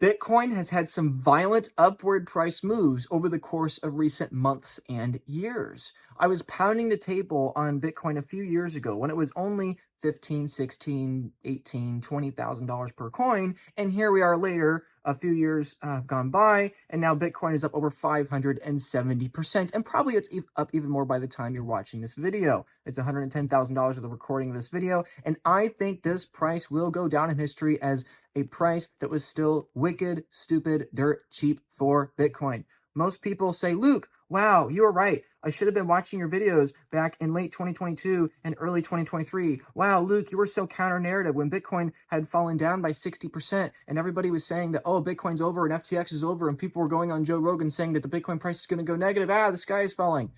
Bitcoin has had some violent upward price moves over the course of recent months and years. I was pounding the table on Bitcoin a few years ago when it was only 15, 16, 18, $20,000 per coin. And here we are later, a few years have gone by, and now Bitcoin is up over 570%. And probably it's up even more by the time you're watching this video. It's $110,000 of the recording of this video. And I think this price will go down in history as a price that was still wicked, stupid, dirt cheap for Bitcoin. Most people say, Luke, wow, you were right. I should have been watching your videos back in late 2022 and early 2023. Wow, Luke, you were so counter-narrative when Bitcoin had fallen down by 60% and everybody was saying that, oh, Bitcoin's over and FTX is over, and people were going on Joe Rogan saying that the Bitcoin price is going to go negative. The sky is falling.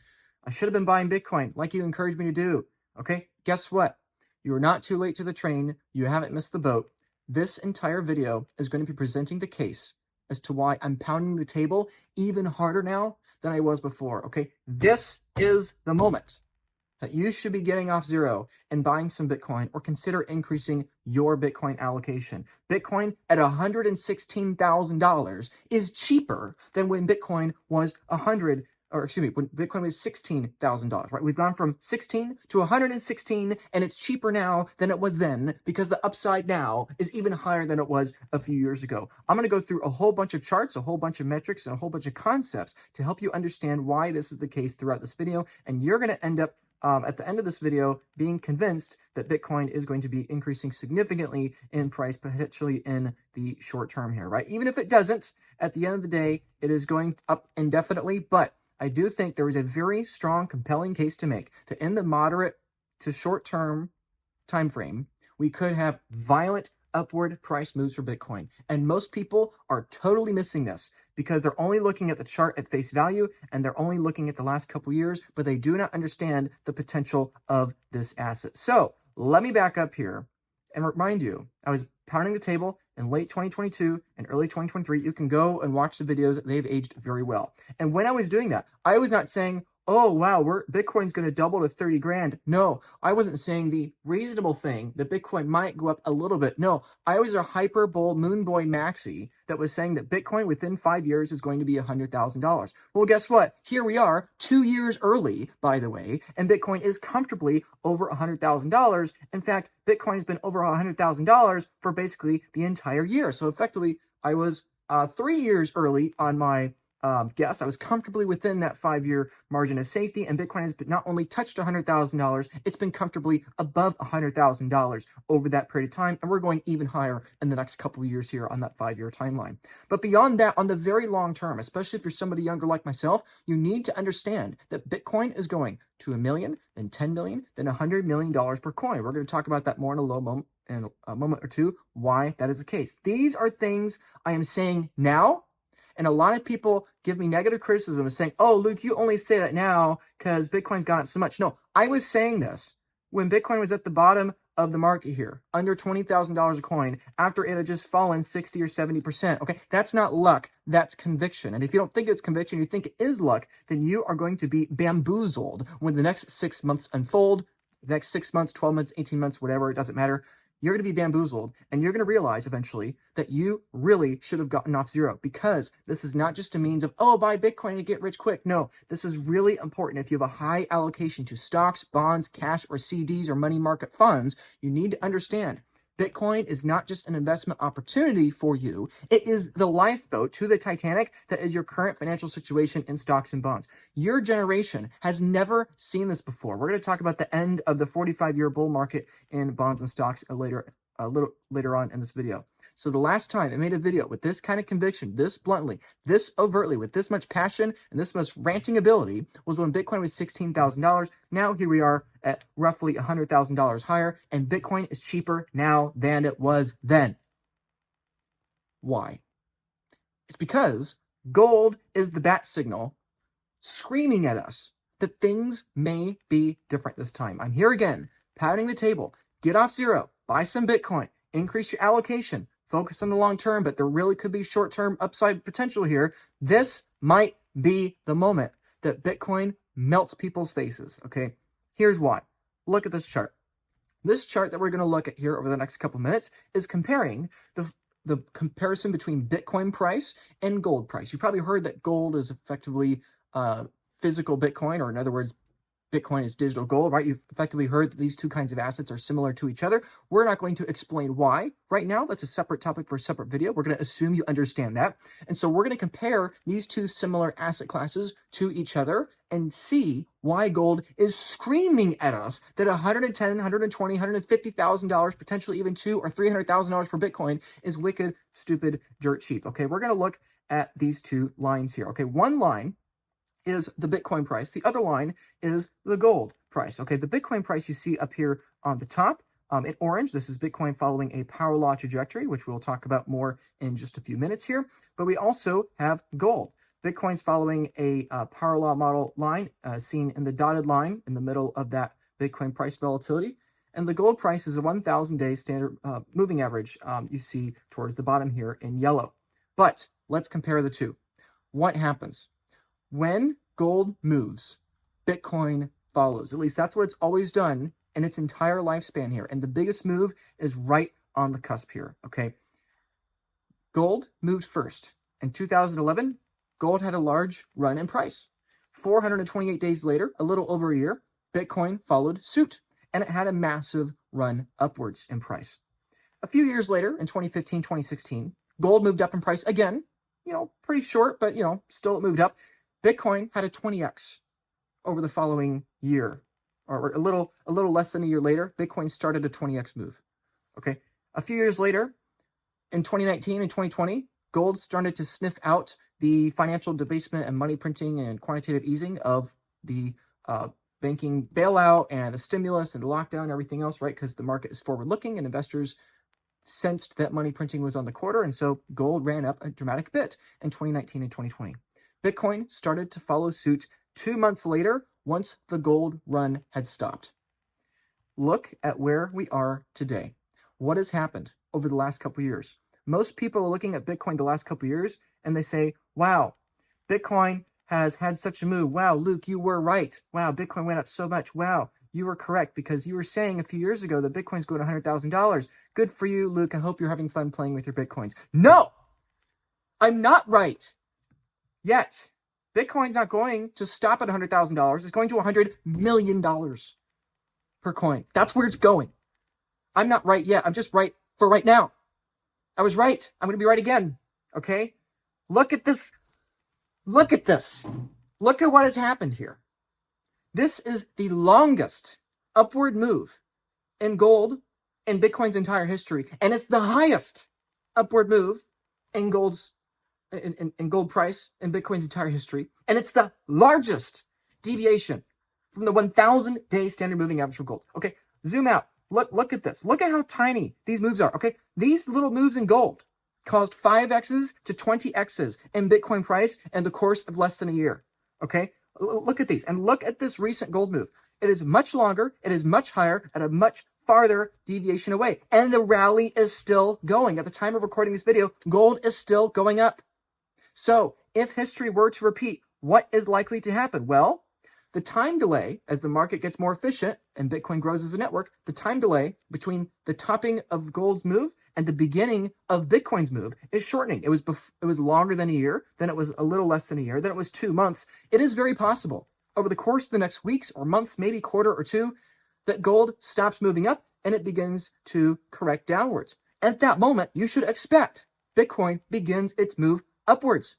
I should have been buying Bitcoin like you encouraged me to do. Okay, guess what? You are not too late to the train. You haven't missed the boat. This entire video is going to be presenting the case as to why I'm pounding the table even harder now than I was before, okay? This is the moment that you should be getting off zero and buying some Bitcoin, or consider increasing your Bitcoin allocation. Bitcoin at $116,000 is cheaper than when Bitcoin was when Bitcoin was $16,000, right? We've gone from 16 to 116, and it's cheaper now than it was then because the upside now is even higher than it was a few years ago. I'm going to go through a whole bunch of charts, a whole bunch of metrics, and a whole bunch of concepts to help you understand why this is the case throughout this video, and you're going to end up at the end of this video being convinced that Bitcoin is going to be increasing significantly in price, potentially in the short term here, right? Even if it doesn't, at the end of the day, it is going up indefinitely, but I do think there is a very strong, compelling case to make that in the moderate to short-term time frame, we could have violent upward price moves for Bitcoin. And most people are totally missing this because they're only looking at the chart at face value, and they're only looking at the last couple years, but they do not understand the potential of this asset. So let me back up here and remind you, I was pounding the table in late 2022 and early 2023. You can go and watch the videos. They've aged very well. And when I was doing that, I was not saying, oh, wow, Bitcoin's going to double to 30 grand. No, I wasn't saying the reasonable thing that Bitcoin might go up a little bit. No, I was a hyper bull moon boy maxi that was saying that Bitcoin within 5 years is going to be $100,000. Well, guess what? Here we are 2 years early, by the way, and Bitcoin is comfortably over $100,000. In fact, Bitcoin has been over $100,000 for basically the entire year. So effectively, I was 3 years early on my guess. I was comfortably within that 5-year margin of safety, and Bitcoin has not only touched $100,000, it's been comfortably above $100,000 over that period of time, and we're going even higher in the next couple of years here on that 5-year timeline. But beyond that, on the very long term, especially if you're somebody younger like myself, you need to understand that Bitcoin is going to $1 million, then $10 million, then $100 million per coin. We're going to talk about that more in a moment or two, why that is the case. These are things I am saying now. And a lot of people give me negative criticism of saying, oh, Luke, you only say that now because Bitcoin's gone up so much. No, I was saying this when Bitcoin was at the bottom of the market here, under $20,000 a coin, after it had just fallen 60 or 70%. Okay, that's not luck, that's conviction. And if you don't think it's conviction, you think it is luck, then you are going to be bamboozled when the next 6 months unfold. The next 6 months, 12 months, 18 months, whatever, it doesn't matter. You're going to be bamboozled, and you're going to realize eventually that you really should have gotten off zero, because this is not just a means of, oh, buy Bitcoin and get rich quick. No, this is really important. If you have a high allocation to stocks, bonds, cash, or CDs, or money market funds, you need to understand Bitcoin is not just an investment opportunity for you. It is the lifeboat to the Titanic that is your current financial situation in stocks and bonds. Your generation has never seen this before. We're going to talk about the end of the 45-year bull market in bonds and stocks a little later on in this video. So the last time I made a video with this kind of conviction, this bluntly, this overtly, with this much passion and this much ranting ability, was when Bitcoin was $16,000. Now here we are at roughly $100,000 higher, and Bitcoin is cheaper now than it was then. Why? It's because gold is the bat signal screaming at us that things may be different this time. I'm here again, pounding the table. Get off zero, buy some Bitcoin, increase your allocation, focus on the long term, but there really could be short-term upside potential here. This might be the moment that Bitcoin melts people's faces, okay? Here's why. Look at this chart. This chart that we're going to look at here over the next couple minutes is comparing the the comparison between Bitcoin price and gold price. You probably heard that gold is effectively physical Bitcoin, or in other words, Bitcoin is digital gold, right? You've effectively heard that these two kinds of assets are similar to each other. We're not going to explain why right now. That's a separate topic for a separate video. We're going to assume you understand that. And so we're going to compare these two similar asset classes to each other and see why gold is screaming at us that $110,000, $120,000, $150,000, potentially even $200,000 or $300,000 per Bitcoin is wicked, stupid, dirt cheap. Okay, we're going to look at these two lines here. Okay, one line is the Bitcoin price. The other line is the gold price. Okay, the Bitcoin price you see up here on the top in orange. This is Bitcoin following a power law trajectory, which we'll talk about more in just a few minutes here. But we also have gold. Bitcoin's following a power law model line seen in the dotted line in the middle of that Bitcoin price volatility. And the gold price is a 1,000-day standard moving average you see towards the bottom here in yellow. But let's compare the two. What happens? When gold moves, Bitcoin follows. At least that's what it's always done in its entire lifespan here. And the biggest move is right on the cusp here, okay? Gold moved first. In 2011, gold had a large run in price. 428 days later, a little over a year, Bitcoin followed suit, and it had a massive run upwards in price. A few years later, in 2015, 2016, gold moved up in price again, pretty short, but, still it moved up. Bitcoin had a 20x over the following year, or a little less than a year later, Bitcoin started a 20x move. Okay, a few years later, in 2019 and 2020, gold started to sniff out the financial debasement and money printing and quantitative easing of the banking bailout and the stimulus and the lockdown and everything else, right? Because the market is forward-looking and investors sensed that money printing was on the quarter, and so gold ran up a dramatic bit in 2019 and 2020. Bitcoin started to follow suit 2 months later once the gold run had stopped. Look at where we are today. What has happened over the last couple of years? Most people are looking at Bitcoin the last couple of years and they say, wow, Bitcoin has had such a move. Wow, Luke, you were right. Wow, Bitcoin went up so much. Wow, you were correct because you were saying a few years ago that Bitcoin's going to $100,000. Good for you, Luke. I hope you're having fun playing with your Bitcoins. No, I'm not right. Yet, Bitcoin's not going to stop at $100,000. It's going to $100 million per coin. That's where it's going. I'm not right yet. I'm just right for right now. I was right. I'm going to be right again. Okay? Look at this. Look at this. Look at what has happened here. This is the longest upward move in gold in Bitcoin's entire history. And it's the highest upward move in gold's in gold price in Bitcoin's entire history. And it's the largest deviation from the 1,000-day standard moving average for gold. Okay, zoom out. Look at this. Look at how tiny these moves are. Okay, these little moves in gold caused 5x's to 20x's in Bitcoin price in the course of less than a year. Okay, look at these. And look at this recent gold move. It is much longer. It is much higher at a much farther deviation away. And the rally is still going. At the time of recording this video, gold is still going up. So if history were to repeat, what is likely to happen? Well, the time delay, as the market gets more efficient and Bitcoin grows as a network, the time delay between the topping of gold's move and the beginning of Bitcoin's move is shortening. It was longer than a year, then it was a little less than a year, then it was 2 months. It is very possible over the course of the next weeks or months, maybe quarter or two, that gold stops moving up and it begins to correct downwards. At that moment, you should expect Bitcoin begins its move upwards.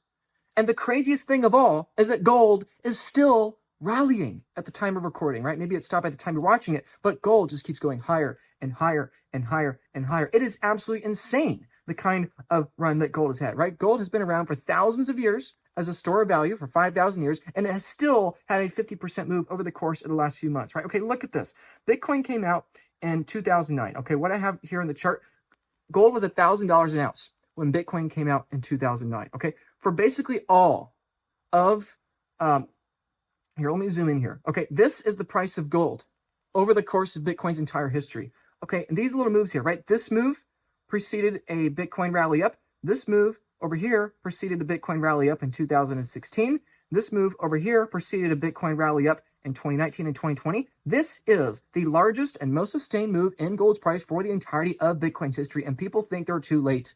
And the craziest thing of all is that gold is still rallying at the time of recording, right? Maybe it stopped at the time you're watching it, but gold just keeps going higher and higher and higher and higher. It is absolutely insane, the kind of run that gold has had, right? Gold has been around for thousands of years as a store of value for 5,000 years, and it has still had a 50% move over the course of the last few months, right? Okay, look at this. Bitcoin came out in 2009. Okay, what I have here in the chart, gold was $1,000 an ounce when Bitcoin came out in 2009. Okay, for basically all of, here, let me zoom in here. Okay, this is the price of gold over the course of Bitcoin's entire history. Okay, and these little moves here, right? This move preceded a Bitcoin rally up. This move over here preceded a Bitcoin rally up in 2016. This move over here preceded a Bitcoin rally up in 2019 and 2020. This is the largest and most sustained move in gold's price for the entirety of Bitcoin's history, and people think they're too late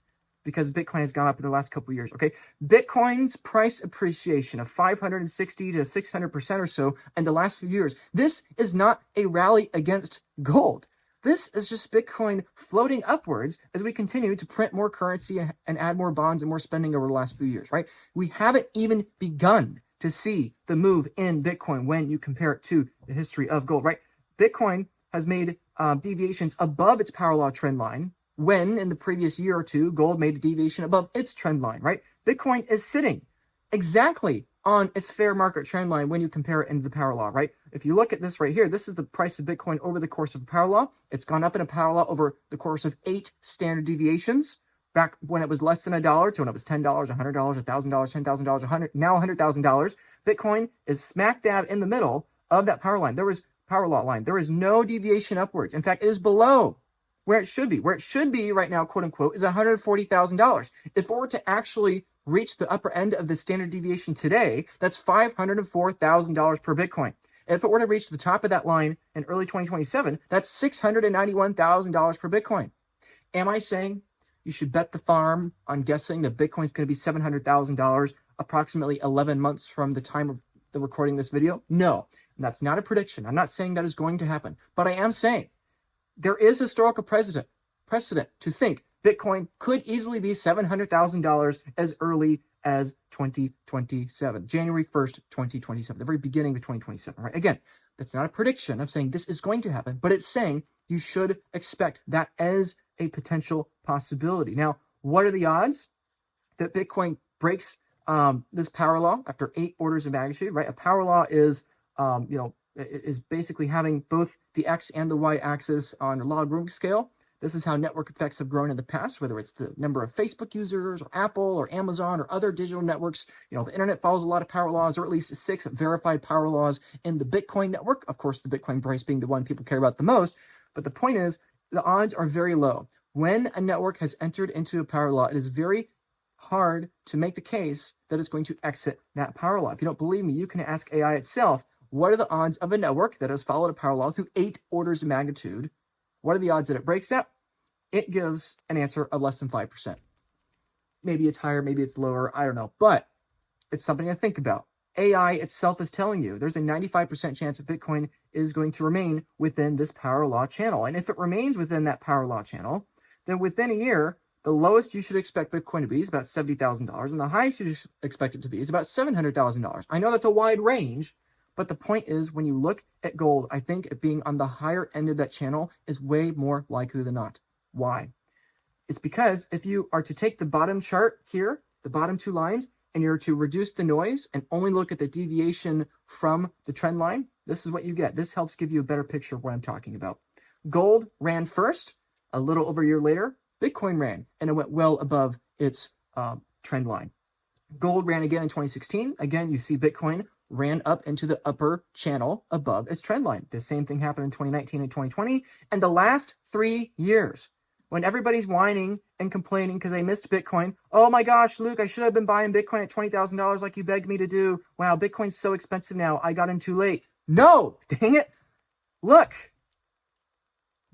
because Bitcoin has gone up in the last couple of years, okay? Bitcoin's price appreciation of 560 to 600% or so in the last few years, this is not a rally against gold. This is just Bitcoin floating upwards as we continue to print more currency and add more bonds and more spending over the last few years, right? We haven't even begun to see the move in Bitcoin when you compare it to the history of gold, right? Bitcoin has made deviations above its power law trend line when in the previous year or two, gold made a deviation above its trend line, right? Bitcoin is sitting exactly on its fair market trend line when you compare it into the power law, right? If you look at this right here, this is the price of Bitcoin over the course of a power law. It's gone up in a power law over the course of 8 standard deviations. Back when it was less than $1 to when it was $10, $100, $1,000, $10,000, $100, now $100,000, Bitcoin is smack dab in the middle of that power line. There was power law line. There is no deviation upwards. In fact, it is below where it should be. Where it should be right now, quote unquote, is $140,000. If it were to actually reach the upper end of the standard deviation today, that's $504,000 per Bitcoin. And if it were to reach the top of that line in early 2027, that's $691,000 per Bitcoin. Am I saying you should bet the farm on guessing that Bitcoin's going to be $700,000 approximately 11 months from the time of the recording this video? No, that's not a prediction. I'm not saying that is going to happen, but I am saying there is historical precedent to think Bitcoin could easily be $700,000 as early as 2027, January 1st, 2027, the very beginning of 2027, right? Again, that's not a prediction of saying this is going to happen, but it's saying you should expect that as a potential possibility. Now, what are the odds that Bitcoin breaks this power law after 8 orders of magnitude, right? A power law is, is basically having both the X and the Y axis on a logarithmic scale. This is how network effects have grown in the past, whether it's the number of Facebook users or Apple or Amazon or other digital networks. The internet follows a lot of power laws, or at least 6 verified power laws in the Bitcoin network. Of course, the Bitcoin price being the one people care about the most. But the point is, the odds are very low. When a network has entered into a power law, it is very hard to make the case that it's going to exit that power law. If you don't believe me, you can ask AI itself, what are the odds of a network that has followed a power law through 8 orders of magnitude? What are the odds that it breaks that? It gives an answer of less than 5%. Maybe it's higher, maybe it's lower, I don't know. But it's something to think about. AI itself is telling you there's a 95% chance that Bitcoin is going to remain within this power law channel. And if it remains within that power law channel, then within a year, the lowest you should expect Bitcoin to be is about $70,000, and the highest you should expect it to be is about $700,000. I know that's a wide range, but the point is, when you look at gold, I think it being on the higher end of that channel is way more likely than not. Why? It's because if you are to take the bottom chart here, the bottom 2 lines, and you're to reduce the noise and only look at the deviation from the trend line, this is what you get. This helps give you a better picture of what I'm talking about. Gold ran first, a little over a year later. Bitcoin ran, and it went well above its trend line. Gold ran again in 2016. Again, you see Bitcoin ran up into the upper channel above its trend line. The same thing happened in 2019 and 2020. And the last 3 years, when everybody's whining and complaining because they missed Bitcoin, oh my gosh, Luke, I should have been buying Bitcoin at $20,000 like you begged me to do. Wow, Bitcoin's so expensive now. I got in too late. No, dang it. Look,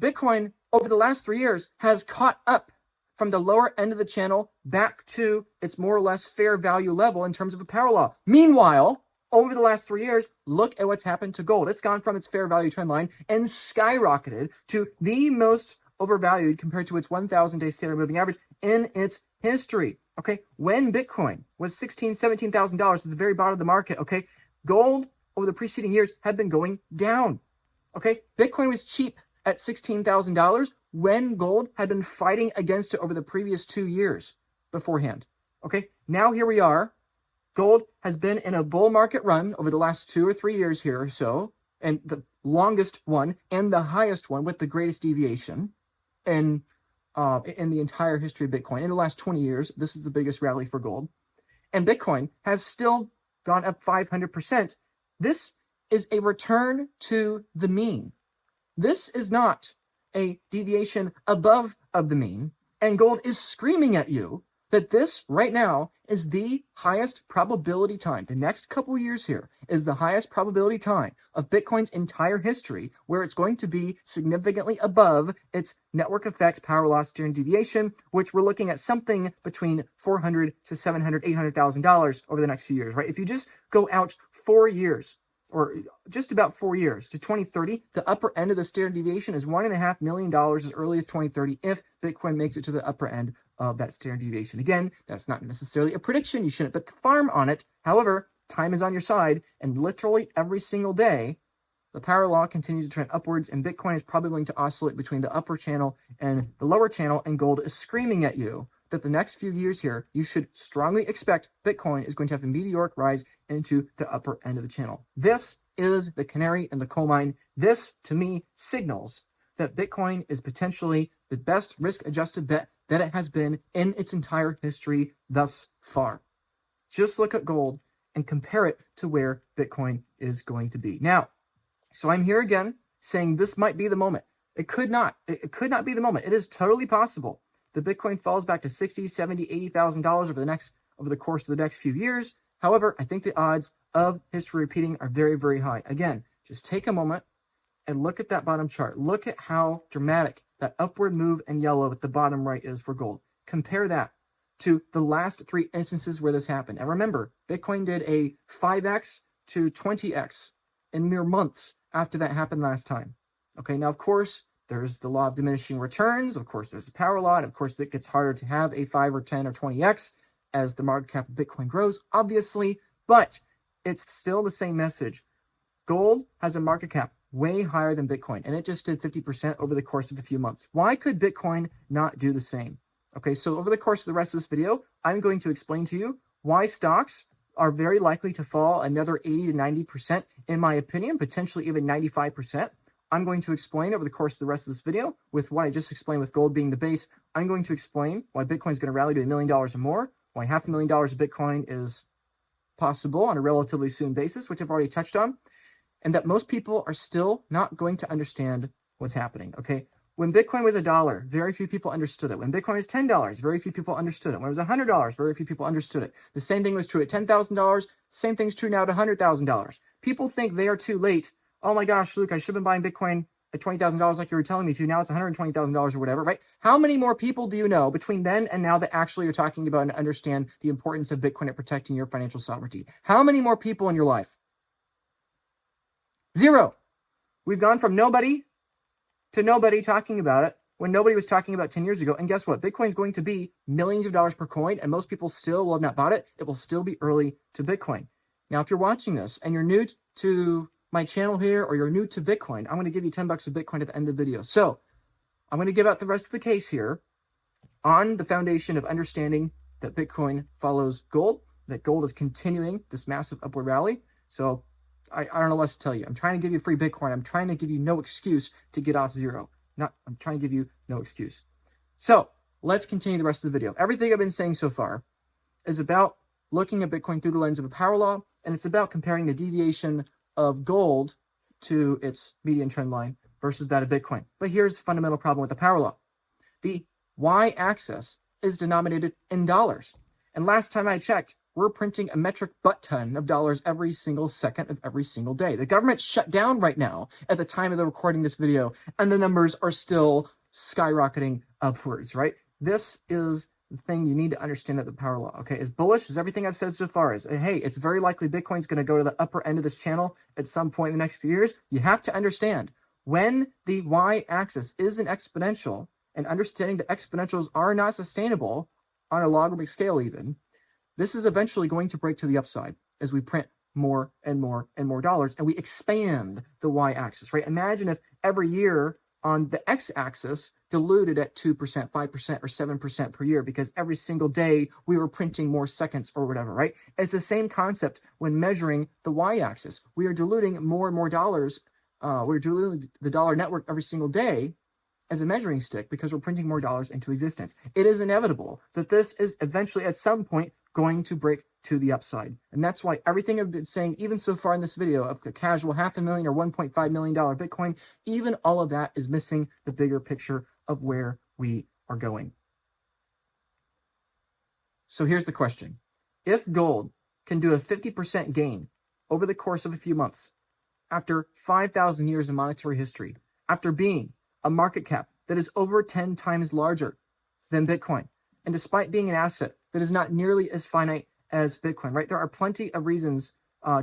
Bitcoin over the last 3 years has caught up from the lower end of the channel back to its more or less fair value level in terms of a power law. Meanwhile, over the last 3 years, look at what's happened to gold. It's gone from its fair value trend line and skyrocketed to the most overvalued compared to its 1,000-day standard moving average in its history. Okay, when Bitcoin was $16,000, $17,000 at the very bottom of the market, okay, gold over the preceding years had been going down. Okay, Bitcoin was cheap at $16,000 when gold had been fighting against it over the previous 2 years beforehand. Okay, now here we are. Gold has been in a bull market run over the last 2 or 3 years here or so, and the longest one and the highest one with the greatest deviation in the entire history of Bitcoin. In the last 20 years, this is the biggest rally for gold. And Bitcoin has still gone up 500%. This is a return to the mean. This is not a deviation above of the mean, and gold is screaming at you that this right now is the highest probability time. The next couple years here is the highest probability time of Bitcoin's entire history where it's going to be significantly above its network effect power loss standard deviation, which we're looking at something between $400 to $700, $800,000 over the next few years, right? If you just go out 4 years, or just about 4 years to 2030, the upper end of the standard deviation is $1.5 million as early as 2030 if Bitcoin makes it to the upper end of that standard deviation. Again, that's not necessarily a prediction. You shouldn't bet the farm on it. However, time is on your side, and literally every single day, the power law continues to trend upwards, and Bitcoin is probably going to oscillate between the upper channel and the lower channel, and gold is screaming at you that the next few years here, you should strongly expect Bitcoin is going to have a meteoric rise into the upper end of the channel. This is the canary in the coal mine. This, to me, signals that Bitcoin is potentially the best risk-adjusted bet that it has been in its entire history thus far. Just look at gold and compare it to where Bitcoin is going to be. Now, so I'm here again saying this might be the moment. It could not. It could not be the moment. It is totally possible that Bitcoin falls back to $60,000, $70,000, $80,000 over the course of the next few years. However, I think the odds of history repeating are very, very high. Again, just take a moment and look at that bottom chart. Look at how dramatic that upward move in yellow at the bottom right is for gold. Compare that to the last 3 instances where this happened. And remember, Bitcoin did a 5x to 20x in mere months after that happened last time. Okay, now, of course, there's the law of diminishing returns. Of course, there's the power law. And of course, it gets harder to have a 5 or 10 or 20x as the market cap of Bitcoin grows, obviously. But it's still the same message. Gold has a market cap way higher than Bitcoin, and it just did 50% over the course of a few months. Why could Bitcoin not do the same? Okay, so over the course of the rest of this video, I'm going to explain to you why stocks are very likely to fall another 80 to 90%, in my opinion, potentially even 95%. I'm going to explain over the course of the rest of this video, with what I just explained with gold being the base, I'm going to explain why Bitcoin is going to rally to $1 million or more, why $500,000 of Bitcoin is possible on a relatively soon basis, which I've already touched on, and that most people are still not going to understand what's happening, okay? When Bitcoin was $1, very few people understood it. When Bitcoin was $10, very few people understood it. When it was $100, very few people understood it. The same thing was true at $10,000. Same thing's true now at $100,000. People think they are too late. Oh my gosh, Luke, I should have been buying Bitcoin at $20,000 like you were telling me to. Now it's $120,000 or whatever, right? How many more people do you know between then and now that actually are talking about and understand the importance of Bitcoin at protecting your financial sovereignty? How many more people in your life? 0. We've gone from nobody to nobody talking about it when nobody was talking about 10 years ago. And guess what? Bitcoin is going to be millions of dollars per coin, and most people still will have not bought it. It will still be early to Bitcoin. Now, if you're watching this and you're new to my channel here, or you're new to Bitcoin, I'm going to give you $10 of Bitcoin at the end of the video. So I'm going to give out the rest of the case here on the foundation of understanding that Bitcoin follows gold, that gold is continuing this massive upward rally. So I don't know what to tell you. I'm trying to give you free Bitcoin. I'm trying to give you no excuse to get off zero. I'm trying to give you no excuse. So let's continue the rest of the video. Everything I've been saying so far is about looking at Bitcoin through the lens of a power law, and it's about comparing the deviation of gold to its median trend line versus that of Bitcoin. But here's the fundamental problem with the power law. The y-axis is denominated in dollars. And last time I checked, we're printing a metric butt ton of dollars every single second of every single day. The government's shut down right now at the time of the recording this video, and the numbers are still skyrocketing upwards, right? This is the thing you need to understand at the power law, okay? As bullish as everything I've said so far is, hey, it's very likely Bitcoin's going to go to the upper end of this channel at some point in the next few years. You have to understand, when the y-axis is an exponential, and understanding that exponentials are not sustainable on a logarithmic scale even, this is eventually going to break to the upside as we print more and more and more dollars, and we expand the y-axis, right? Imagine if every year on the x-axis diluted at 2%, 5%, or 7% per year, because every single day we were printing more seconds or whatever, right? It's the same concept when measuring the y-axis. We are diluting more and more dollars. We're diluting the dollar network every single day as a measuring stick because we're printing more dollars into existence. It is inevitable that this is eventually at some point going to break to the upside. And that's why everything I've been saying, even so far in this video, of the casual $500,000 or $1.5 million Bitcoin, even all of that is missing the bigger picture of where we are going. So here's the question. If gold can do a 50% gain over the course of a few months, after 5,000 years of monetary history, after being a market cap that is over 10 times larger than Bitcoin, and despite being an asset that is not nearly as finite as Bitcoin, right? There are plenty of reasons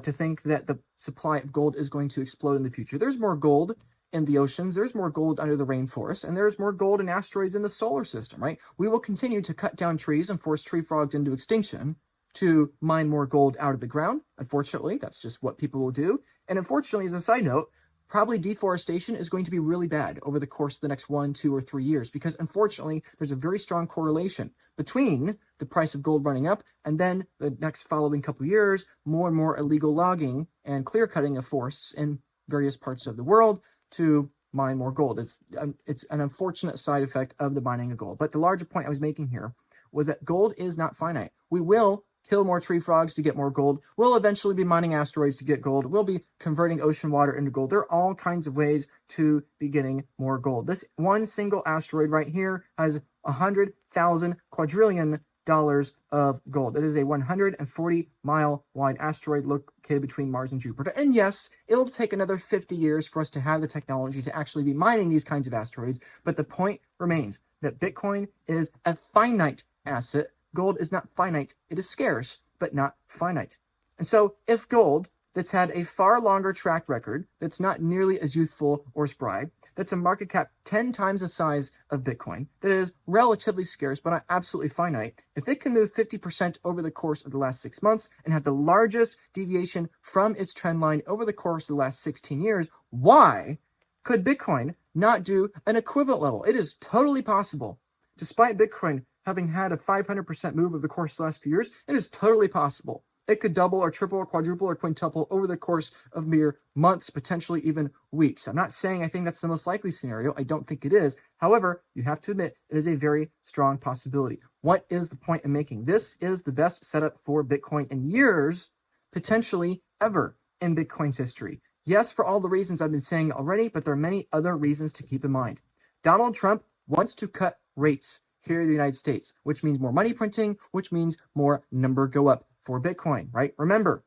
to think that the supply of gold is going to explode in the future. There's more gold in the oceans, there's more gold under the rainforest, and there's more gold and asteroids in the solar system, right? We will continue to cut down trees and force tree frogs into extinction to mine more gold out of the ground. Unfortunately, that's just what people will do. And unfortunately, as a side note, probably deforestation is going to be really bad over the course of the next 1, 2, or 3 years, because unfortunately, there's a very strong correlation between the price of gold running up and then the next following couple years, more and more illegal logging and clear cutting of forests in various parts of the world to mine more gold. It's an unfortunate side effect of the mining of gold. But the larger point I was making here was that gold is not finite. We will kill more tree frogs to get more gold. We'll eventually be mining asteroids to get gold. We'll be converting ocean water into gold. There are all kinds of ways to be getting more gold. This one single asteroid right here has 100,000 quadrillion dollars of gold. It is a 140-mile wide asteroid located between Mars and Jupiter. And yes, it'll take another 50 years for us to have the technology to actually be mining these kinds of asteroids. But the point remains that Bitcoin is a finite asset. Gold is not finite. It is scarce, but not finite. And so if gold, that's had a far longer track record, that's not nearly as youthful or spry, that's a market cap 10 times the size of Bitcoin, that is relatively scarce, but not absolutely finite, if it can move 50% over the course of the last 6 months and have the largest deviation from its trend line over the course of the last 16 years, why could Bitcoin not do an equivalent level? It is totally possible. Despite Bitcoin having had a 500% move over the course of the last few years, it is totally possible. It could double or triple or quadruple or quintuple over the course of mere months, potentially even weeks. I'm not saying I think that's the most likely scenario. I don't think it is. However, you have to admit it is a very strong possibility. What is the point in making? This is the best setup for Bitcoin in years, potentially ever in Bitcoin's history. Yes, for all the reasons I've been saying already, but there are many other reasons to keep in mind. Donald Trump wants to cut rates here in the United States, which means more money printing, which means more number go up for Bitcoin, right? Remember,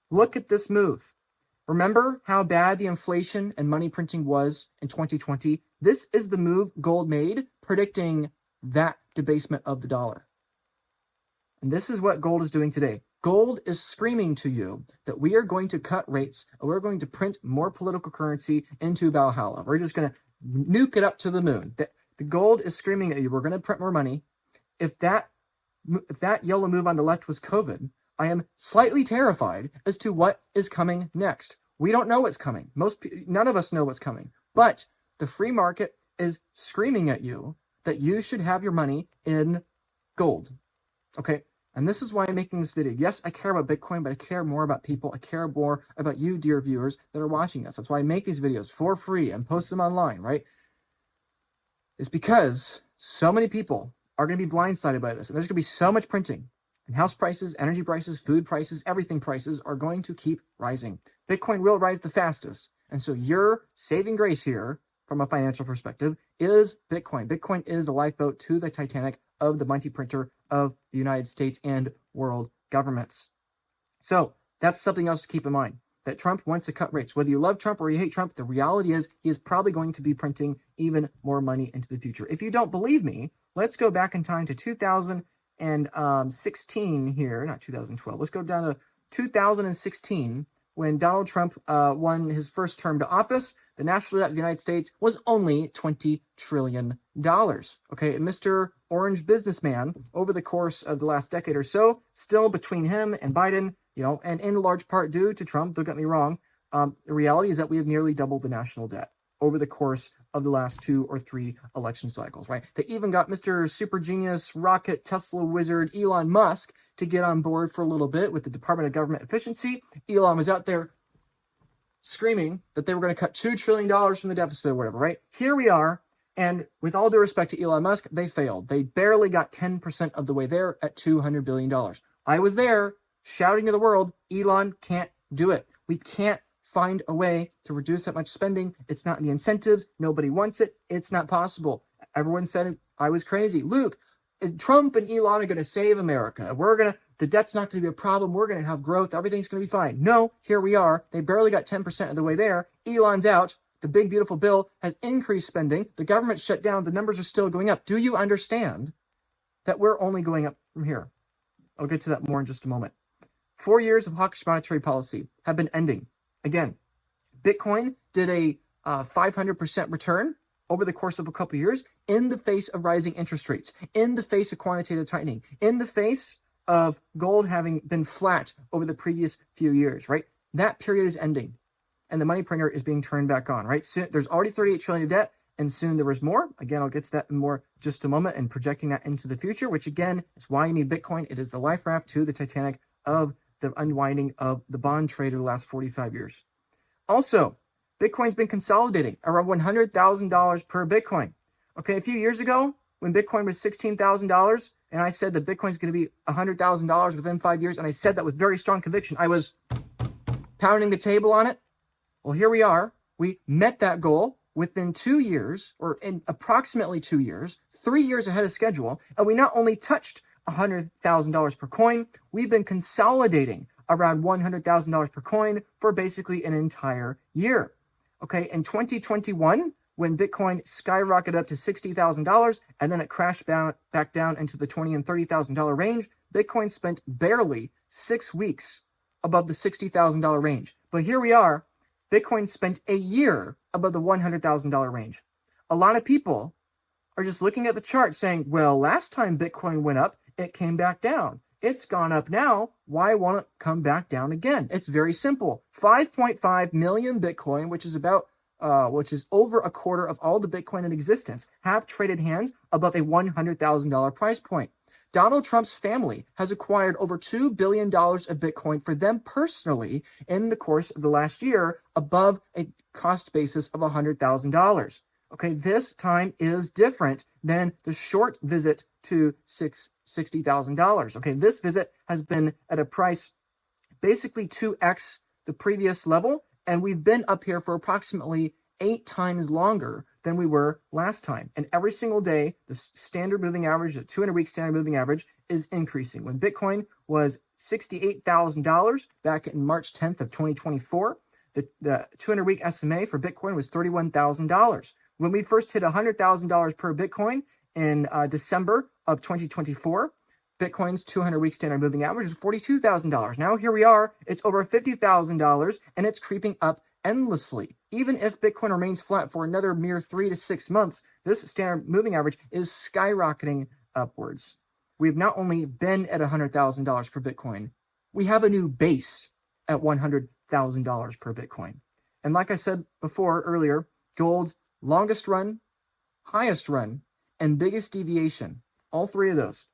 look at this move. Remember how bad the inflation and money printing was in 2020? This is the move gold made, predicting that debasement of the dollar. And this is what gold is doing today. Gold is screaming to you that we are going to cut rates and we're going to print more political currency into Valhalla. We're just going to nuke it up to the moon. The gold is screaming at you, we're going to print more money. If that yellow move on the left was COVID, I am slightly terrified as to what is coming next. We don't know what's coming. None of us know what's coming. But the free market is screaming at you that you should have your money in gold. Okay? And this is why I'm making this video. Yes, I care about Bitcoin, but I care more about people. I care more about you, dear viewers, that are watching this. That's why I make these videos for free and post them online, right? It's because so many people are going to be blindsided by this. And there's going to be so much printing. And house prices, energy prices, food prices, everything prices are going to keep rising. Bitcoin will rise the fastest. And so your saving grace here, from a financial perspective, is Bitcoin. Bitcoin is the lifeboat to the Titanic of the money printer of the United States and world governments. So that's something else to keep in mind. That Trump wants to cut rates. Whether you love Trump or you hate Trump, the reality is he is probably going to be printing even more money into the future. If you don't believe me, let's go back in time to 2016 here, not 2012. Let's go down to 2016 when Donald Trump won his first term to office. The national debt of the United States was only $20 trillion. Okay, Mr. Orange businessman, over the course of the last decade or so, still between him and Biden, and in large part due to Trump, don't get me wrong, the reality is that we have nearly doubled the national debt over the course of the last 2 or 3 election cycles, right? They even got Mr. Super Genius, Rocket, Tesla wizard, Elon Musk to get on board for a little bit with the Department of Government Efficiency. Elon was out there screaming that they were going to cut $2 trillion from the deficit or whatever, right? Here we are. And with all due respect to Elon Musk, they failed. They barely got 10% of the way there at $200 billion. I was there shouting to the world, Elon can't do it. We can't find a way to reduce that much spending. It's not in the incentives. Nobody wants it. It's not possible. Everyone said I was crazy. Luke, Trump and Elon are going to save America. The debt's not going to be a problem. We're going to have growth. Everything's going to be fine. No, here we are. They barely got 10% of the way there. Elon's out. The big, beautiful bill has increased spending. The government shut down. The numbers are still going up. Do you understand that we're only going up from here? I'll get to that more in just a moment. 4 years of hawkish monetary policy have been ending. Again, Bitcoin did a 500% return over the course of a couple of years in the face of rising interest rates, in the face of quantitative tightening, in the face of gold having been flat over the previous few years, right? That period is ending and the money printer is being turned back on, right? Soon, there's already 38 trillion of debt and soon there was more. Again, I'll get to that in more just a moment and projecting that into the future, which again is why you need Bitcoin. It is the life raft to the Titanic of the unwinding of the bond trade of the last 45 years. Also, Bitcoin's been consolidating around $100,000 per Bitcoin. Okay, a few years ago, when Bitcoin was $16,000, and I said that Bitcoin's going to be $100,000 within 5 years, and I said that with very strong conviction, I was pounding the table on it. Well, here we are. We met that goal within 2 years, or in approximately 2 years, 3 years ahead of schedule, and we not only touched $100,000 per coin, we've been consolidating around $100,000 per coin for basically an entire year. Okay, in 2021, when Bitcoin skyrocketed up to $60,000 and then it crashed back down into the $20,000 and $30,000 range, Bitcoin spent barely 6 weeks above the $60,000 range. But here we are, Bitcoin spent a year above the $100,000 range. A lot of people are just looking at the chart saying, well, last time Bitcoin went up, it came back down. It's gone up now. Why won't it come back down again? It's very simple. 5.5 million Bitcoin, which is over a quarter of all the Bitcoin in existence, have traded hands above a $100,000 price point. Donald Trump's family has acquired over $2 billion of Bitcoin for them personally in the course of the last year above a cost basis of $100,000. Okay, this time is different than the short visit to $60,000. Okay, this visit has been at a price basically 2x the previous level, and we've been up here for approximately 8 times longer than we were last time. And every single day, the standard moving average, the 200-week standard moving average, is increasing. When Bitcoin was $68,000 back in March 10th of 2024, the 200-week SMA for Bitcoin was $31,000. When we first hit $100,000 per Bitcoin in December of 2024, Bitcoin's 200-week standard moving average is $42,000. Now here we are, it's over $50,000, and it's creeping up endlessly. Even if Bitcoin remains flat for another mere 3 to 6 months, this standard moving average is skyrocketing upwards. We've not only been at $100,000 per Bitcoin, we have a new base at $100,000 per Bitcoin. And like I said before earlier, gold's longest run, highest run, and biggest deviation, all three of those,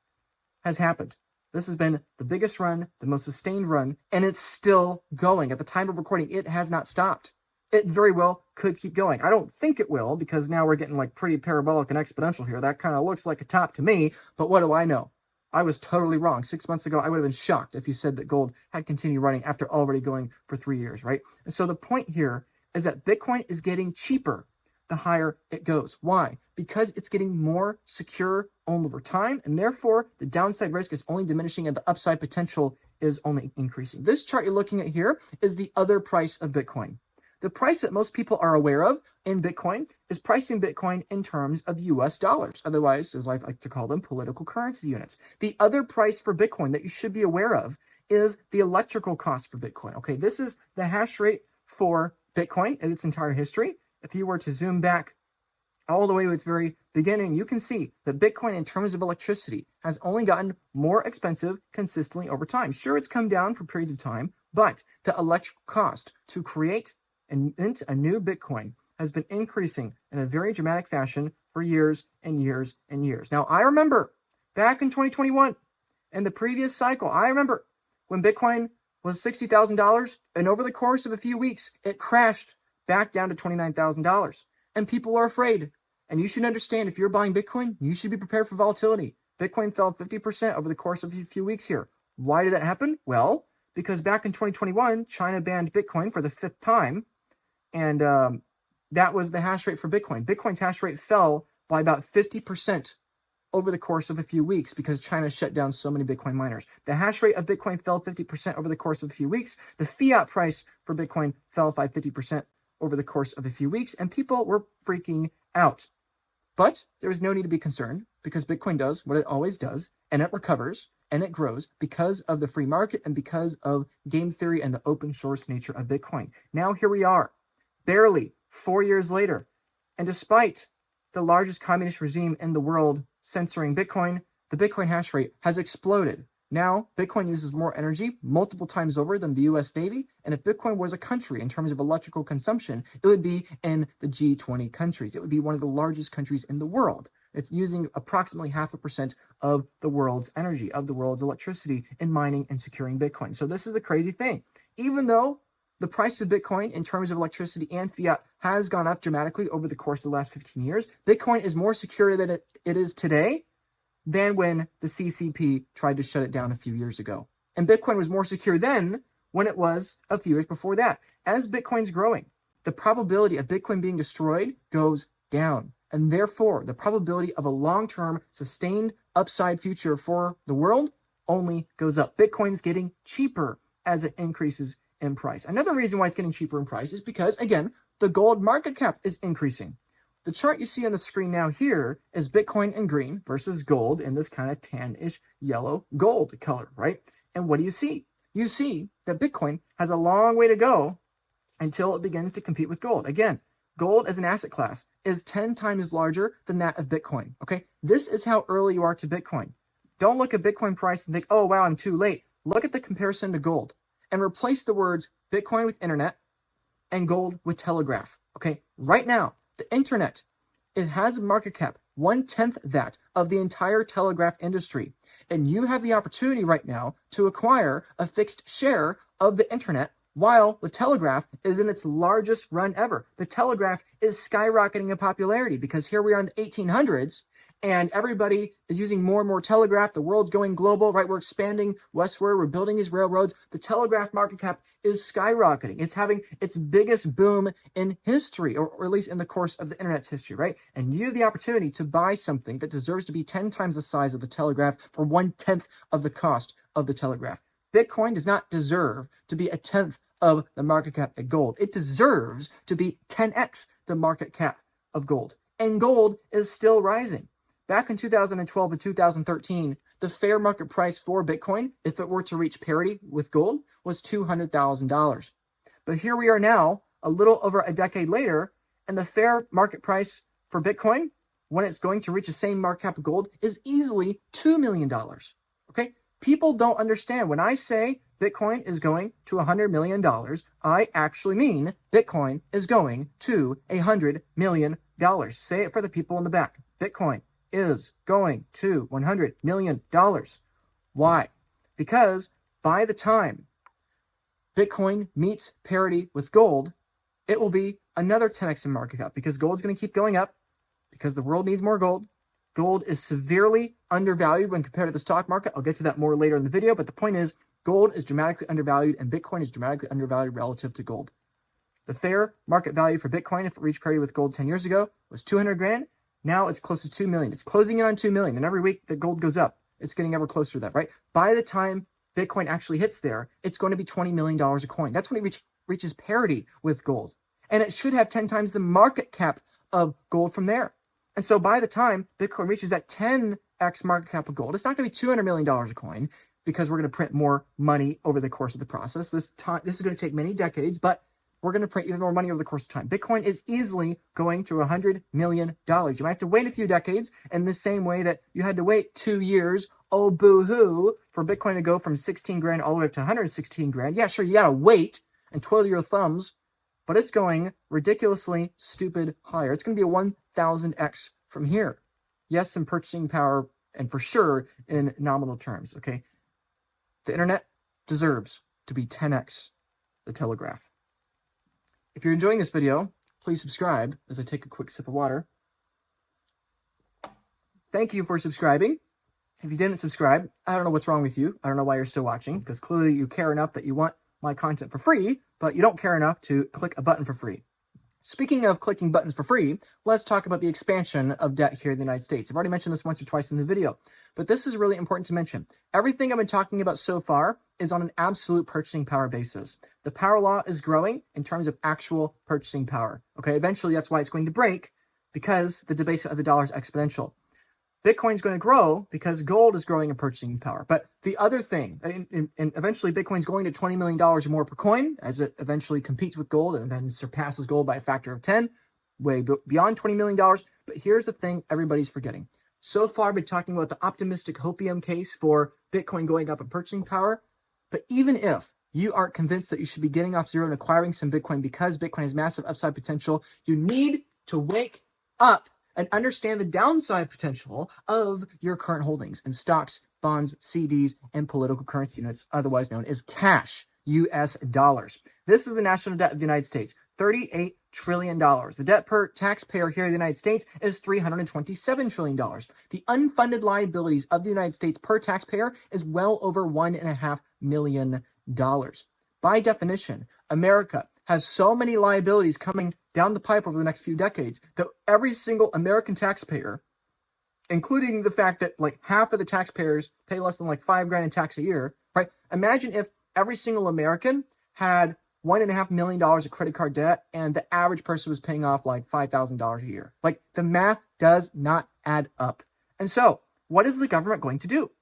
has happened. This has been the biggest run, the most sustained run, and it's still going. At the time of recording, it has not stopped. It very well could keep going. I don't think it will, because now we're getting like pretty parabolic and exponential here. That kind of looks like a top to me, but what do I know? I was totally wrong. 6 months ago, I would have been shocked if you said that gold had continued running after already going for 3 years, right? And so the point here is that Bitcoin is getting cheaper the higher it goes. Why? Because it's getting more secure over time, and therefore the downside risk is only diminishing and the upside potential is only increasing. This chart you're looking at here is the other price of Bitcoin. The price that most people are aware of in Bitcoin is pricing Bitcoin in terms of US dollars, otherwise, as I like to call them, political currency units. The other price for Bitcoin that you should be aware of is the electrical cost for Bitcoin. Okay, this is the hash rate for Bitcoin in its entire history. If you were to zoom back all the way to its very beginning, you can see that Bitcoin in terms of electricity has only gotten more expensive consistently over time. Sure, it's come down for periods of time, but the electrical cost to create and mint a new Bitcoin has been increasing in a very dramatic fashion for years and years and years. Now, I remember back in 2021, in the previous cycle, I remember when Bitcoin was $60,000, and over the course of a few weeks, it crashed back down to $29,000. And people are afraid. And you should understand, if you're buying Bitcoin, you should be prepared for volatility. Bitcoin fell 50% over the course of a few weeks here. Why did that happen? Well, because back in 2021, China banned Bitcoin for the 5th time. And that was the hash rate for Bitcoin. Bitcoin's hash rate fell by about 50% over the course of a few weeks because China shut down so many Bitcoin miners. The hash rate of Bitcoin fell 50% over the course of a few weeks. The fiat price for Bitcoin fell by 50% over the course of a few weeks, and people were freaking out. But there is no need to be concerned because Bitcoin does what it always does, and it recovers and it grows because of the free market and because of game theory and the open source nature of Bitcoin. Now here we are, barely 4 years later, and despite the largest communist regime in the world censoring Bitcoin, the Bitcoin hash rate has exploded. Now, Bitcoin uses more energy multiple times over than the US Navy, and if Bitcoin was a country in terms of electrical consumption, it would be in the G20 countries. It would be one of the largest countries in the world. It's using approximately 0.5% of the world's energy, of the world's electricity in mining and securing Bitcoin. So this is the crazy thing. Even though the price of Bitcoin in terms of electricity and fiat has gone up dramatically over the course of the last 15 years, Bitcoin is more secure than it is today than when the CCP tried to shut it down a few years ago. And Bitcoin was more secure then when it was a few years before that. As Bitcoin's growing, the probability of Bitcoin being destroyed goes down. And therefore, the probability of a long-term sustained upside future for the world only goes up. Bitcoin's getting cheaper as it increases in price. Another reason why it's getting cheaper in price is because, again, the gold market cap is increasing. The chart you see on the screen now here is Bitcoin in green versus gold in this kind of tan-ish yellow gold color, right? And what do you see? You see that Bitcoin has a long way to go until it begins to compete with gold. Again, gold as an asset class is 10 times larger than that of Bitcoin, okay? This is how early you are to Bitcoin. Don't look at Bitcoin price and think, oh, wow, I'm too late. Look at the comparison to gold and replace the words Bitcoin with internet and gold with telegraph, okay? Right now, the internet, it has a market cap 1/10 that of the entire telegraph industry. And you have the opportunity right now to acquire a fixed share of the internet while the telegraph is in its largest run ever. The telegraph is skyrocketing in popularity because here we are in the 1800s and everybody is using more and more telegraph. The world's going global, right? We're expanding westward. We're building these railroads. The telegraph market cap is skyrocketing. It's having its biggest boom in history, or at least in the course of the internet's history, right? And you have the opportunity to buy something that deserves to be 10 times the size of the telegraph for 1/10 of the cost of the telegraph. Bitcoin does not deserve to be 1/10 of the market cap of gold. It deserves to be 10x the market cap of gold. And gold is still rising. Back in 2012 and 2013, the fair market price for Bitcoin, if it were to reach parity with gold, was $200,000. But here we are now, a little over a decade later, and the fair market price for Bitcoin, when it's going to reach the same market cap of gold, is easily $2 million. Okay? People don't understand. When I say Bitcoin is going to $100 million, I actually mean Bitcoin is going to $100 million. Say it for the people in the back. Bitcoin is going to $100 million. Why? Because by the time Bitcoin meets parity with gold, it will be another 10x in market cap because gold's going to keep going up because the world needs more gold. Gold is severely undervalued when compared to the stock market. I'll get to that more later in the video, but the point is gold is dramatically undervalued and Bitcoin is dramatically undervalued relative to gold. The fair market value for Bitcoin, if it reached parity with gold 10 years ago, was 200 grand. Now it's close to 2 million. It's closing in on 2 million. And every week that gold goes up, it's getting ever closer to that, right? By the time Bitcoin actually hits there, it's going to be $20 million a coin. That's when it reaches parity with gold. And it should have 10 times the market cap of gold from there. And so by the time Bitcoin reaches that 10x market cap of gold, it's not going to be $200 million a coin because we're going to print more money over the course of the process. This is going to take many decades, but we're going to print even more money over the course of time. Bitcoin is easily going to $100 million. You might have to wait a few decades in the same way that you had to wait 2 years, oh boo-hoo, for Bitcoin to go from 16 grand all the way up to 116 grand. Yeah, sure, you got to wait and twiddle your thumbs, but it's going ridiculously stupid higher. It's going to be a 1,000x from here. Yes, in purchasing power and for sure in nominal terms, okay? The internet deserves to be 10x the telegraph. If you're enjoying this video, please subscribe as I take a quick sip of water. Thank you for subscribing. If you didn't subscribe, I don't know what's wrong with you. I don't know why you're still watching, because clearly you care enough that you want my content for free, but you don't care enough to click a button for free. speaking of clicking buttons for free, let's talk about the expansion of debt here in the United States. I've already mentioned this once or twice in the video, but this is really important to mention. Everything I've been talking about so far is on an absolute purchasing power basis. The power law is growing in terms of actual purchasing power. Okay, eventually that's why it's going to break, because the debasement of the dollar is exponential. Bitcoin's going to grow because gold is growing in purchasing power. But the other thing, and eventually Bitcoin's going to $20 million or more per coin as it eventually competes with gold and then surpasses gold by a factor of 10, way beyond $20 million. But here's the thing everybody's forgetting. So far, I've been talking about the optimistic hopium case for Bitcoin going up in purchasing power. But even if you aren't convinced that you should be getting off zero and acquiring some Bitcoin because Bitcoin has massive upside potential, you need to wake up and understand the downside potential of your current holdings in stocks, bonds, CDs, and political currency units, otherwise known as cash, US dollars. This is the national debt of the United States, $38 trillion. The debt per taxpayer here in the United States is $327 trillion. The unfunded liabilities of the United States per taxpayer is well over $1.5 million. By definition, America has so many liabilities coming down the pipe over the next few decades that every single American taxpayer, including the fact that like half of the taxpayers pay less than like $5,000 in tax a year, right? Imagine if every single American had $1.5 million of credit card debt and the average person was paying off like $5,000 a year. Like, the math does not add up. And so what is the government going to do?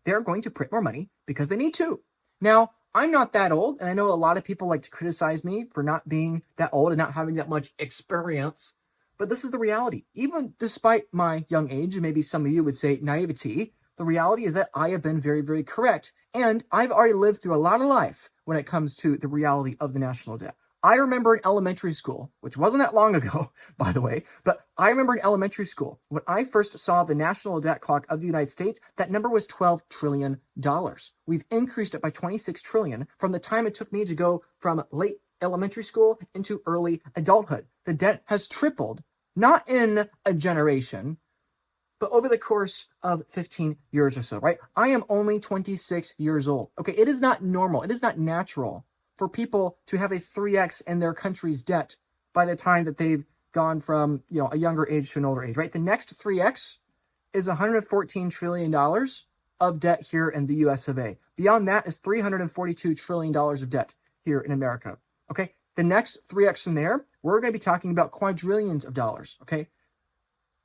They're going to print more money because they need to. Now, I'm not that old, and I know a lot of people like to criticize me for not being that old and not having that much experience, but this is the reality. Even despite my young age, and maybe some of you would say naivety, the reality is that I have been very, very correct, and I've already lived through a lot of life when it comes to the reality of the national debt. I remember in elementary school, which wasn't that long ago, by the way, but I remember in elementary school, when I first saw the national debt clock of the United States, that number was $12 trillion. We've increased it by $26 trillion from the time it took me to go from late elementary school into early adulthood. The debt has tripled, not in a generation, but over the course of 15 years or so, right? I am only 26 years old. Okay, it is not normal. It is not natural for people to have a 3x in their country's debt by the time that they've gone from, a younger age to an older age, right? The next 3x is $114 trillion of debt here in the US of A. Beyond that is $342 trillion of debt here in America, okay? The next 3x from there, we're going to be talking about quadrillions of dollars, okay?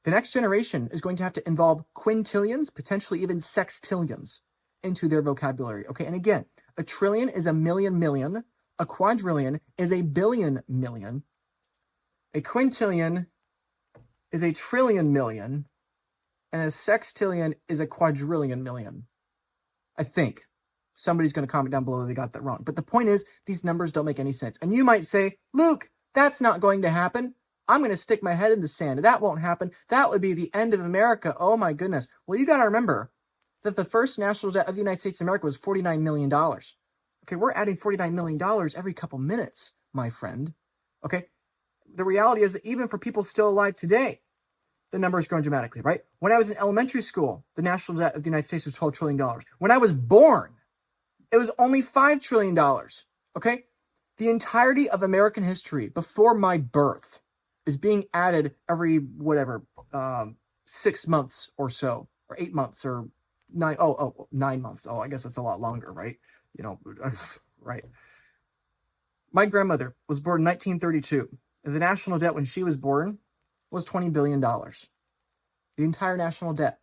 The next generation is going to have to involve quintillions, potentially even sextillions into their vocabulary, okay? And again, a trillion is a million million. A quadrillion is a billion million. A quintillion is a trillion million. And a sextillion is a quadrillion million. I think. Somebody's going to comment down below that they got that wrong. But the point is, these numbers don't make any sense. And you might say, Luke, that's not going to happen. I'm going to stick my head in the sand. That won't happen. That would be the end of America. Oh my goodness. Well, you got to remember that the first national debt of the United States of America was $49 million. Okay, we're adding $49 million every couple minutes, my friend. Okay, the reality is that even for people still alive today, the number is growing dramatically, right? When I was in elementary school, the national debt of the United States was $12 trillion. When I was born, it was only $5 trillion, okay? The entirety of American history before my birth is being added every, 6 months or so, or 8 months, or 9 months. Oh, I guess that's a lot longer, right? Right. My grandmother was born in 1932. The national debt when she was born was $20 billion. The entire national debt.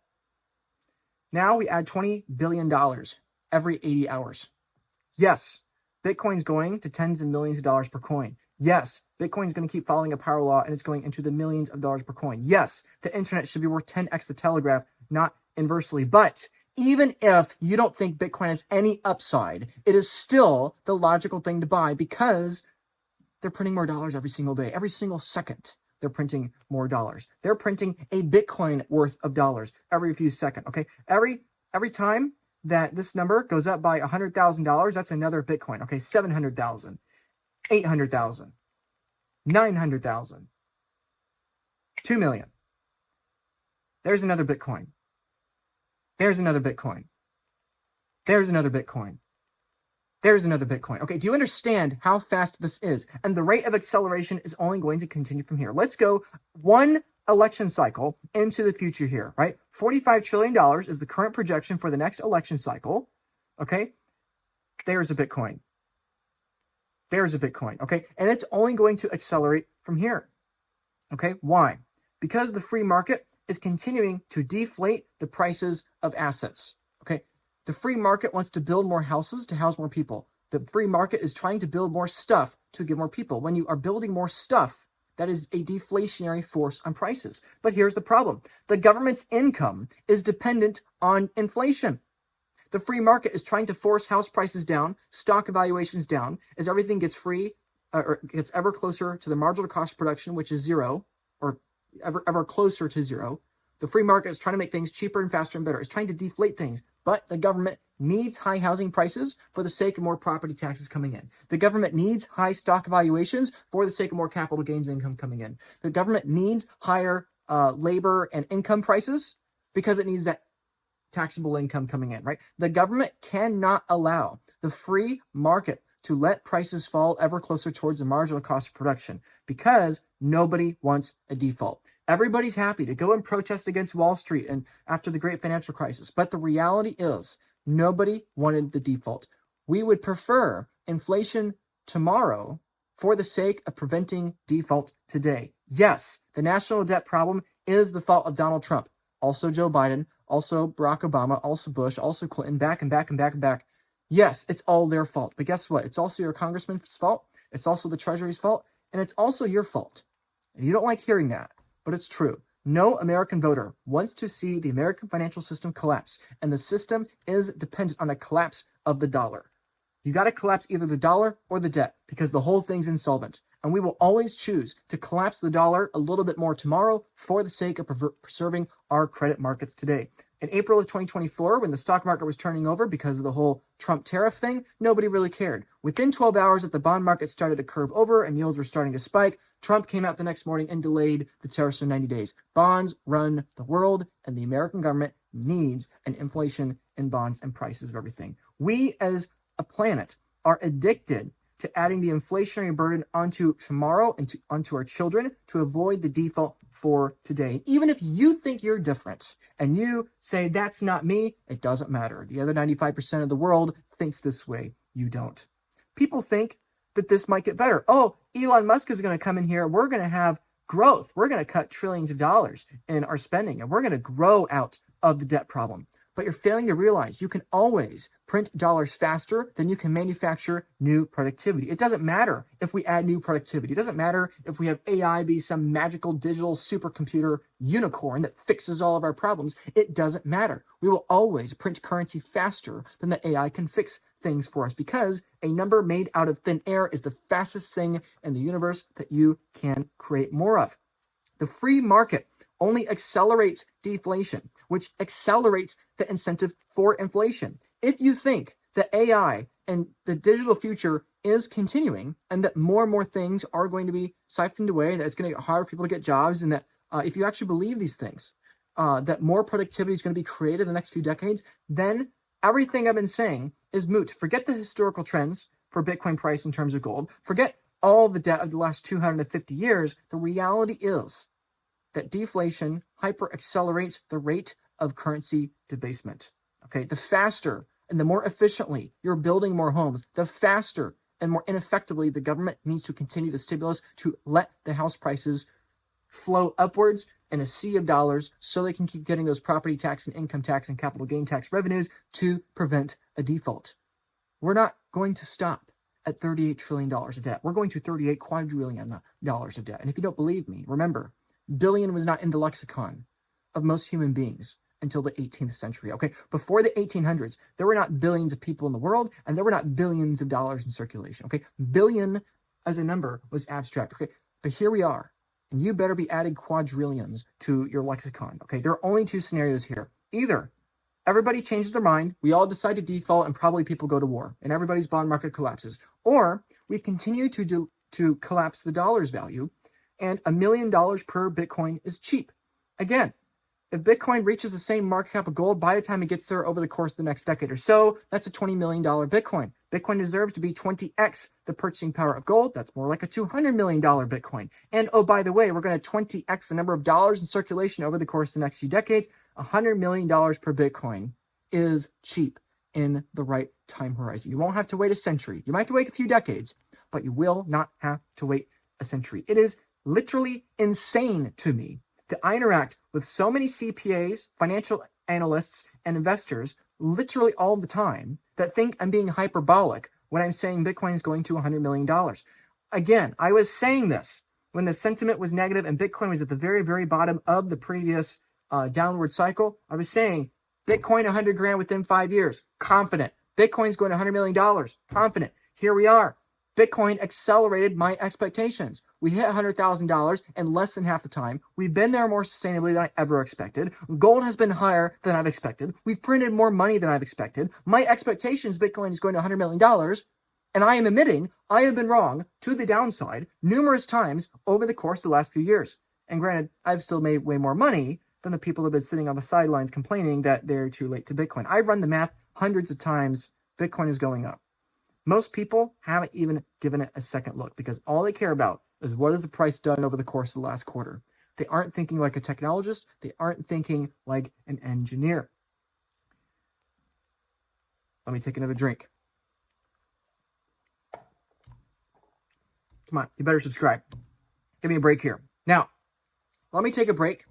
Now we add $20 billion every 80 hours. Yes, Bitcoin's going to tens of millions of dollars per coin. Yes, Bitcoin's going to keep following a power law and it's going into the millions of dollars per coin. Yes, the internet should be worth 10x the telegraph, not inversely. But even if you don't think Bitcoin has any upside, it is still the logical thing to buy because they're printing more dollars every single day. Every single second, they're printing more dollars. They're printing a Bitcoin worth of dollars every few seconds, okay? Every time that this number goes up by $100,000, that's another Bitcoin, okay? 700,000, 800,000, 900,000, 2 million. There's another Bitcoin. There's another Bitcoin. There's another Bitcoin. There's another Bitcoin. Okay, do you understand how fast this is? And the rate of acceleration is only going to continue from here. Let's go one election cycle into the future here, right? $45 trillion is the current projection for the next election cycle. Okay, there's a Bitcoin. There's a Bitcoin. Okay, and it's only going to accelerate from here. Okay, why? Because the free market is continuing to deflate the prices of assets. Okay, the free market wants to build more houses to house more people. The free market is trying to build more stuff to give more people. When you are building more stuff, that is a deflationary force on prices. But here's the problem. The government's income is dependent on inflation. The free market is trying to force house prices down, stock evaluations down, as everything gets free or gets ever closer to the marginal cost of production, which is zero, or ever closer to zero. The free market is trying to make things cheaper and faster and better. It's trying to deflate things, but the government needs high housing prices for the sake of more property taxes coming in. The government needs high stock valuations for the sake of more capital gains income coming in. The government needs higher labor and income prices because it needs that taxable income coming in, right? The government cannot allow the free market to let prices fall ever closer towards the marginal cost of production because nobody wants a default. Everybody's happy to go and protest against Wall Street and after the great financial crisis. But the reality is nobody wanted the default. We would prefer inflation tomorrow for the sake of preventing default today. Yes, the national debt problem is the fault of Donald Trump, also Joe Biden, also Barack Obama, also Bush, also Clinton, back and back and back and back. Yes, it's all their fault. But guess what? It's also your congressman's fault. It's also the Treasury's fault. And it's also your fault. And you don't like hearing that, but it's true. No American voter wants to see the American financial system collapse. And the system is dependent on a collapse of the dollar. You got to collapse either the dollar or the debt because the whole thing's insolvent. And we will always choose to collapse the dollar a little bit more tomorrow for the sake of preserving our credit markets today. In April of 2024, when the stock market was turning over because of the whole Trump tariff thing, nobody really cared. Within 12 hours that the bond market started to curve over and yields were starting to spike, Trump came out the next morning and delayed the tariffs for 90 days. Bonds run the world, and the American government needs an inflation in bonds and prices of everything. We as a planet are addicted to adding the inflationary burden onto tomorrow and onto our children to avoid the default for today. Even if you think you're different and you say, that's not me, it doesn't matter. The other 95% of the world thinks this way. You don't. People think that this might get better. Oh, Elon Musk is going to come in here. We're going to have growth. We're going to cut trillions of dollars in our spending, and we're going to grow out of the debt problem. But you're failing to realize you can always print dollars faster than you can manufacture new productivity. It doesn't matter if we add new productivity. It doesn't matter if we have AI be some magical digital supercomputer unicorn that fixes all of our problems. It doesn't matter. We will always print currency faster than the AI can fix things for us because a number made out of thin air is the fastest thing in the universe that you can create more of. The free market only accelerates deflation, which accelerates the incentive for inflation. If you think that AI and the digital future is continuing and that more and more things are going to be siphoned away, that it's going to get harder for people to get jobs, and that if you actually believe these things, that more productivity is going to be created in the next few decades, then everything I've been saying is moot. Forget the historical trends for Bitcoin price in terms of gold. Forget all the debt of the last 250 years. The reality is that deflation hyper accelerates the rate of currency debasement. Okay, the faster and the more efficiently you're building more homes, the faster and more ineffectively the government needs to continue the stimulus to let the house prices flow upwards in a sea of dollars so they can keep getting those property tax and income tax and capital gain tax revenues to prevent a default. We're not going to stop at $38 trillion of debt. We're going to $38 quadrillion of debt. And if you don't believe me, remember, billion was not in the lexicon of most human beings until the 18th century. Okay, before the 1800s, there were not billions of people in the world, and there were not billions of dollars in circulation. Okay, billion as a number was abstract. Okay, but here we are, and you better be adding quadrillions to your lexicon. Okay, there are only two scenarios here. Either everybody changes their mind, we all decide to default, and probably people go to war, and everybody's bond market collapses, or we continue to collapse the dollar's value, and $1 million per Bitcoin is cheap. Again, if Bitcoin reaches the same market cap of gold by the time it gets there over the course of the next decade or so, that's a $20 million Bitcoin. Bitcoin deserves to be 20x the purchasing power of gold. That's more like a $200 million Bitcoin. And oh, by the way, we're going to 20x the number of dollars in circulation over the course of the next few decades. $100 million per Bitcoin is cheap in the right time horizon. You won't have to wait a century. You might have to wait a few decades, but you will not have to wait a century. It is literally insane to me that I interact with so many CPAs, financial analysts, and investors literally all the time that think I'm being hyperbolic when I'm saying Bitcoin is going to $100 million. Again, I was saying this when the sentiment was negative and Bitcoin was at the very, very bottom of the previous downward cycle. I was saying Bitcoin 100 grand within 5 years, confident. Bitcoin's going to $100 million, confident. Here we are. Bitcoin accelerated my expectations. We hit $100,000 in less than half the time. We've been there more sustainably than I ever expected. Gold has been higher than I've expected. We've printed more money than I've expected. My expectations, Bitcoin is going to $100 million. And I am admitting I have been wrong to the downside numerous times over the course of the last few years. And granted, I've still made way more money than the people who have been sitting on the sidelines complaining that they're too late to Bitcoin. I've run the math hundreds of times. Bitcoin is going up. Most people haven't even given it a second look because all they care about is what has the price done over the course of the last quarter. They aren't thinking like a technologist. They aren't thinking like an engineer. Let me take another drink. Come on, you better subscribe. Give me a break here. Now, let me take a break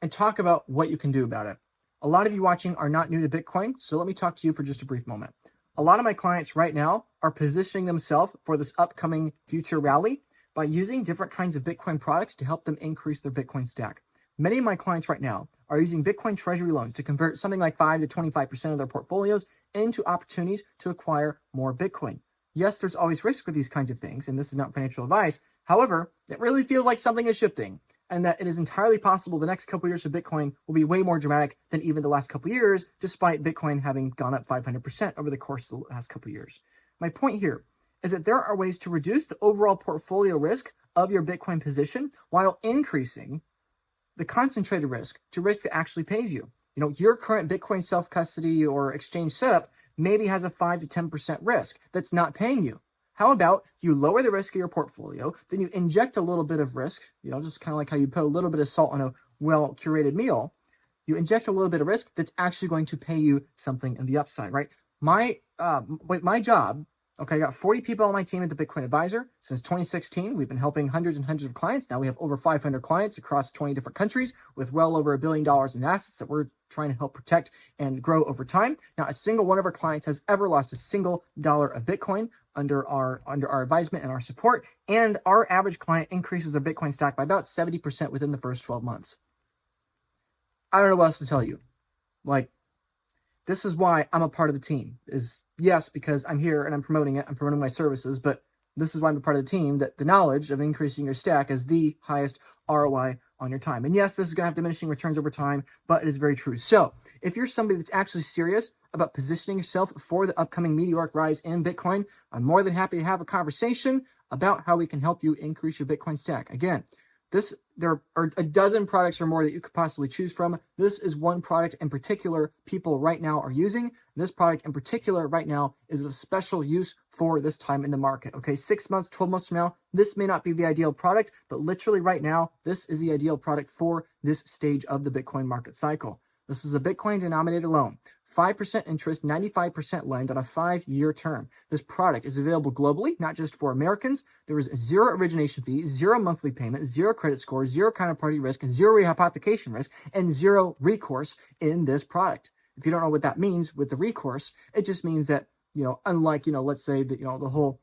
and talk about what you can do about it. A lot of you watching are not new to Bitcoin, so let me talk to you for just a brief moment. A lot of my clients right now are positioning themselves for this upcoming future rally by using different kinds of Bitcoin products to help them increase their Bitcoin stack. Many of my clients right now are using Bitcoin treasury loans to convert something like 5 to 25% of their portfolios into opportunities to acquire more Bitcoin. Yes, there's always risk with these kinds of things, and this is not financial advice. However, it really feels like something is shifting, and that it is entirely possible the next couple years of Bitcoin will be way more dramatic than even the last couple years, despite Bitcoin having gone up 500% over the course of the last couple years. My point here is that there are ways to reduce the overall portfolio risk of your Bitcoin position while increasing the concentrated risk to risk that actually pays you. You know, your current Bitcoin self-custody or exchange setup maybe has a 5 to 10% risk that's not paying you. How about you lower the risk of your portfolio, then you inject a little bit of risk, just kind of like how you put a little bit of salt on a well-curated meal. You inject a little bit of risk that's actually going to pay you something in the upside, right? With my job, okay, I got 40 people on my team at the Bitcoin Advisor. Since 2016, we've been helping hundreds and hundreds of clients. Now we have over 500 clients across 20 different countries with well over $1 billion in assets that we're trying to help protect and grow over time. Now, a single one of our clients has ever lost a single dollar of Bitcoin under our advisement and our support. And our average client increases their Bitcoin stack by about 70% within the first 12 months. I don't know what else to tell you. This is why I'm a part of the team. Yes, because I'm here and I'm promoting it. I'm promoting my services, but this is why I'm a part of the team, that the knowledge of increasing your stack is the highest ROI on your time. And yes, this is going to have diminishing returns over time, but it is very true. So if you're somebody that's actually serious about positioning yourself for the upcoming meteoric rise in Bitcoin, I'm more than happy to have a conversation about how we can help you increase your Bitcoin stack. Again, there are a dozen products or more that you could possibly choose from. This is one product in particular people right now are using. This product in particular right now is of special use for this time in the market. Okay, 6 months, 12 months from now, this may not be the ideal product, but literally right now, this is the ideal product for this stage of the Bitcoin market cycle. This is a Bitcoin denominated loan. 5% interest, 95% lend on a 5-year term. This product is available globally, not just for Americans. There is 0 origination fee, 0 monthly payment, 0 credit score, 0 counterparty risk, 0 rehypothecation risk, and 0 recourse in this product. If you don't know what that means with the recourse, it just means that, unlike, let's say that, the whole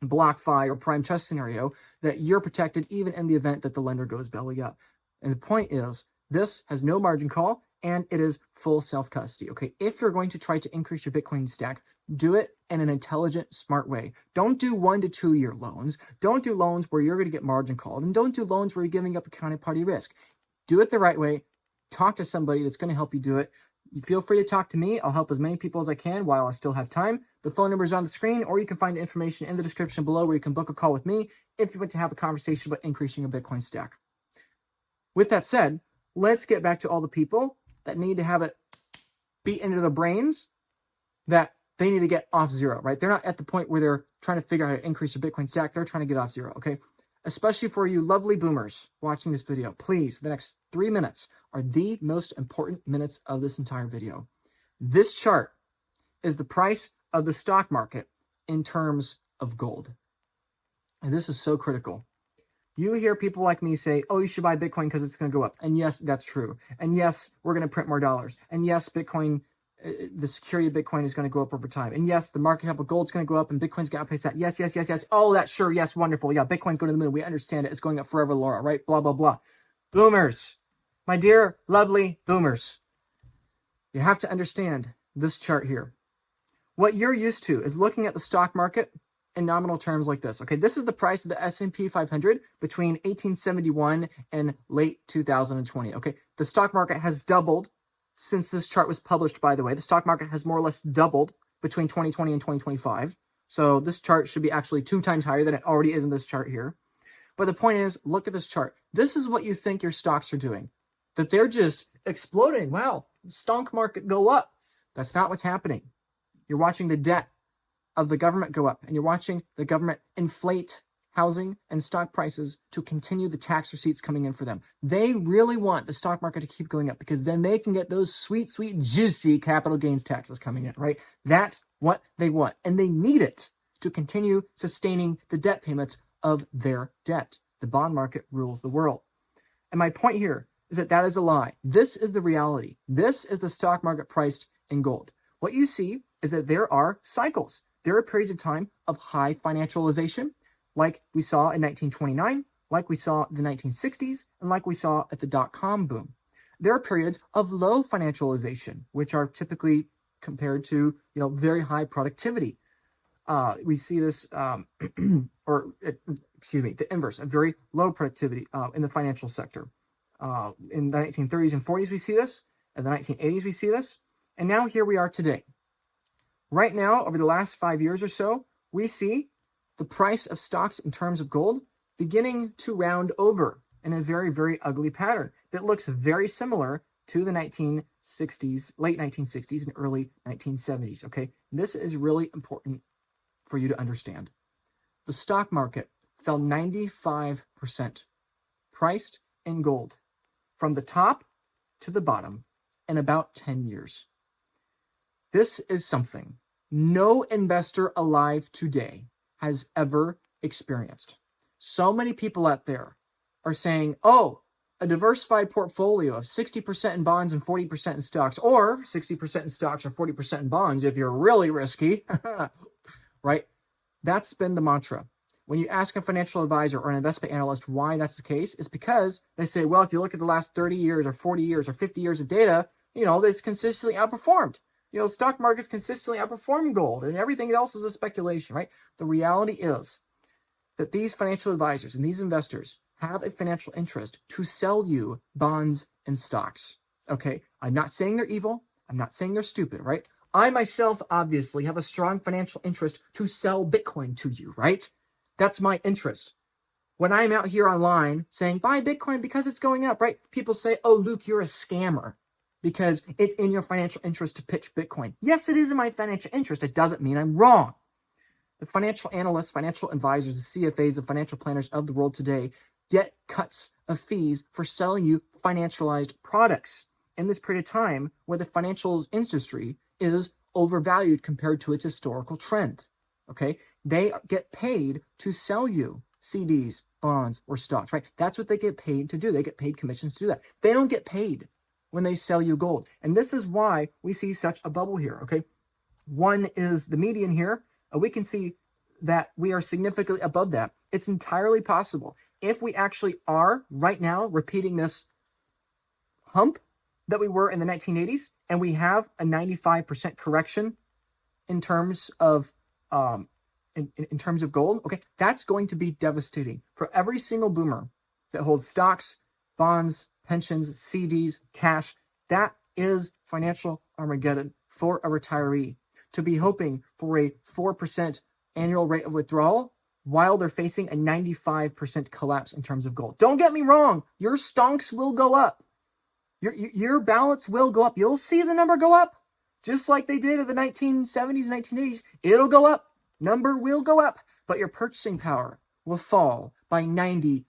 BlockFi or Prime Trust scenario, that you're protected even in the event that the lender goes belly up. And the point is, this has no margin call, and it is full self-custody, okay? If you're going to try to increase your Bitcoin stack, do it in an intelligent, smart way. Don't do 1 to 2 year loans. Don't do loans where you're going to get margin called, and don't do loans where you're giving up a counterparty risk. Do it the right way. Talk to somebody that's going to help you do it. Feel free to talk to me. I'll help as many people as I can while I still have time. The phone number is on the screen, or you can find the information in the description below where you can book a call with me if you want to have a conversation about increasing your Bitcoin stack. With that said, let's get back to all the people that need to have it beat into their brains that they need to get off zero, right? They're not at the point where they're trying to figure out how to increase their Bitcoin stack. They're trying to get off zero, okay? Especially for you lovely boomers watching this video, please, the next 3 minutes are the most important minutes of this entire video. This chart is the price of the stock market in terms of gold. And this is so critical. You hear people like me say, oh, you should buy Bitcoin because it's going to go up. And yes, that's true. And yes, we're going to print more dollars. And yes, Bitcoin, the security of Bitcoin is going to go up over time. And yes, the market cap of gold is going to go up and Bitcoin's going to outpace that. Yes, yes, yes, yes. Oh, that's sure. Yes, wonderful. Yeah, Bitcoin's going to the moon. We understand it. It's going up forever, Laura, right? Blah, blah, blah. Boomers, my dear, lovely boomers, you have to understand this chart here. What you're used to is looking at the stock market in nominal terms like this. Okay, this is the price of the S&P 500 between 1871 and late 2020. Okay, the stock market has doubled since this chart was published, by the way. The stock market has more or less doubled between 2020 and 2025. So this chart should be actually 2 times higher than it already is in this chart here. But the point is, look at this chart. This is what you think your stocks are doing, that they're just exploding. Wow, stock market go up. That's not what's happening. You're watching the debt of the government go up, and you're watching the government inflate housing and stock prices to continue the tax receipts coming in for them. They really want the stock market to keep going up because then they can get those sweet, sweet, juicy capital gains taxes coming in, right? That's what they want, and they need it to continue sustaining the debt payments of their debt. The bond market rules the world. And my point here is that that is a lie. This is the reality. This is the stock market priced in gold. What you see is that there are cycles. There are periods of time of high financialization, like we saw in 1929, like we saw in the 1960s, and like we saw at the dot-com boom. There are periods of low financialization, which are typically compared to, very high productivity. We see this, the inverse, a very low productivity in the financial sector. In the 1930s and 40s, we see this. In the 1980s, we see this. And now here we are today. Right now, over the last 5 years or so, we see the price of stocks in terms of gold beginning to round over in a very, very ugly pattern that looks very similar to the 1960s, late 1960s and early 1970s, okay? This is really important for you to understand. The stock market fell 95%, priced in gold, from the top to the bottom in about 10 years. This is something no investor alive today has ever experienced. So many people out there are saying, oh, a diversified portfolio of 60% in bonds and 40% in stocks, or 60% in stocks or 40% in bonds if you're really risky, right? That's been the mantra. When you ask a financial advisor or an investment analyst why that's the case, it's because they say, well, if you look at the last 30 years or 40 years or 50 years of data, it's consistently outperformed. Stock markets consistently outperform gold and everything else is a speculation, right? The reality is that these financial advisors and these investors have a financial interest to sell you bonds and stocks, okay? I'm not saying they're evil. I'm not saying they're stupid, right? I myself obviously have a strong financial interest to sell Bitcoin to you, right? That's my interest. When I'm out here online saying, buy Bitcoin because it's going up, right? People say, oh, Luke, you're a scammer because it's in your financial interest to pitch Bitcoin. Yes, it is in my financial interest. It doesn't mean I'm wrong. The financial analysts, financial advisors, the CFAs, the financial planners of the world today get cuts of fees for selling you financialized products in this period of time where the financial industry is overvalued compared to its historical trend. Okay, they get paid to sell you CDs, bonds, or stocks, right? That's what they get paid to do. They get paid commissions to do that. They don't get paid when they sell you gold. And this is why we see such a bubble here, okay? One is the median here. We can see that we are significantly above that. It's entirely possible. If we actually are right now repeating this hump that we were in the 1980s, and we have a 95% correction in terms of in terms of gold, okay, that's going to be devastating for every single boomer that holds stocks, bonds, pensions, CDs, cash. That is financial Armageddon for a retiree, to be hoping for a 4% annual rate of withdrawal while they're facing a 95% collapse in terms of gold. Don't get me wrong, your stonks will go up. Your balance will go up. You'll see the number go up. just like they did in the 1970s, 1980s. It'll go up. Number will go up, but your purchasing power will fall by 95%.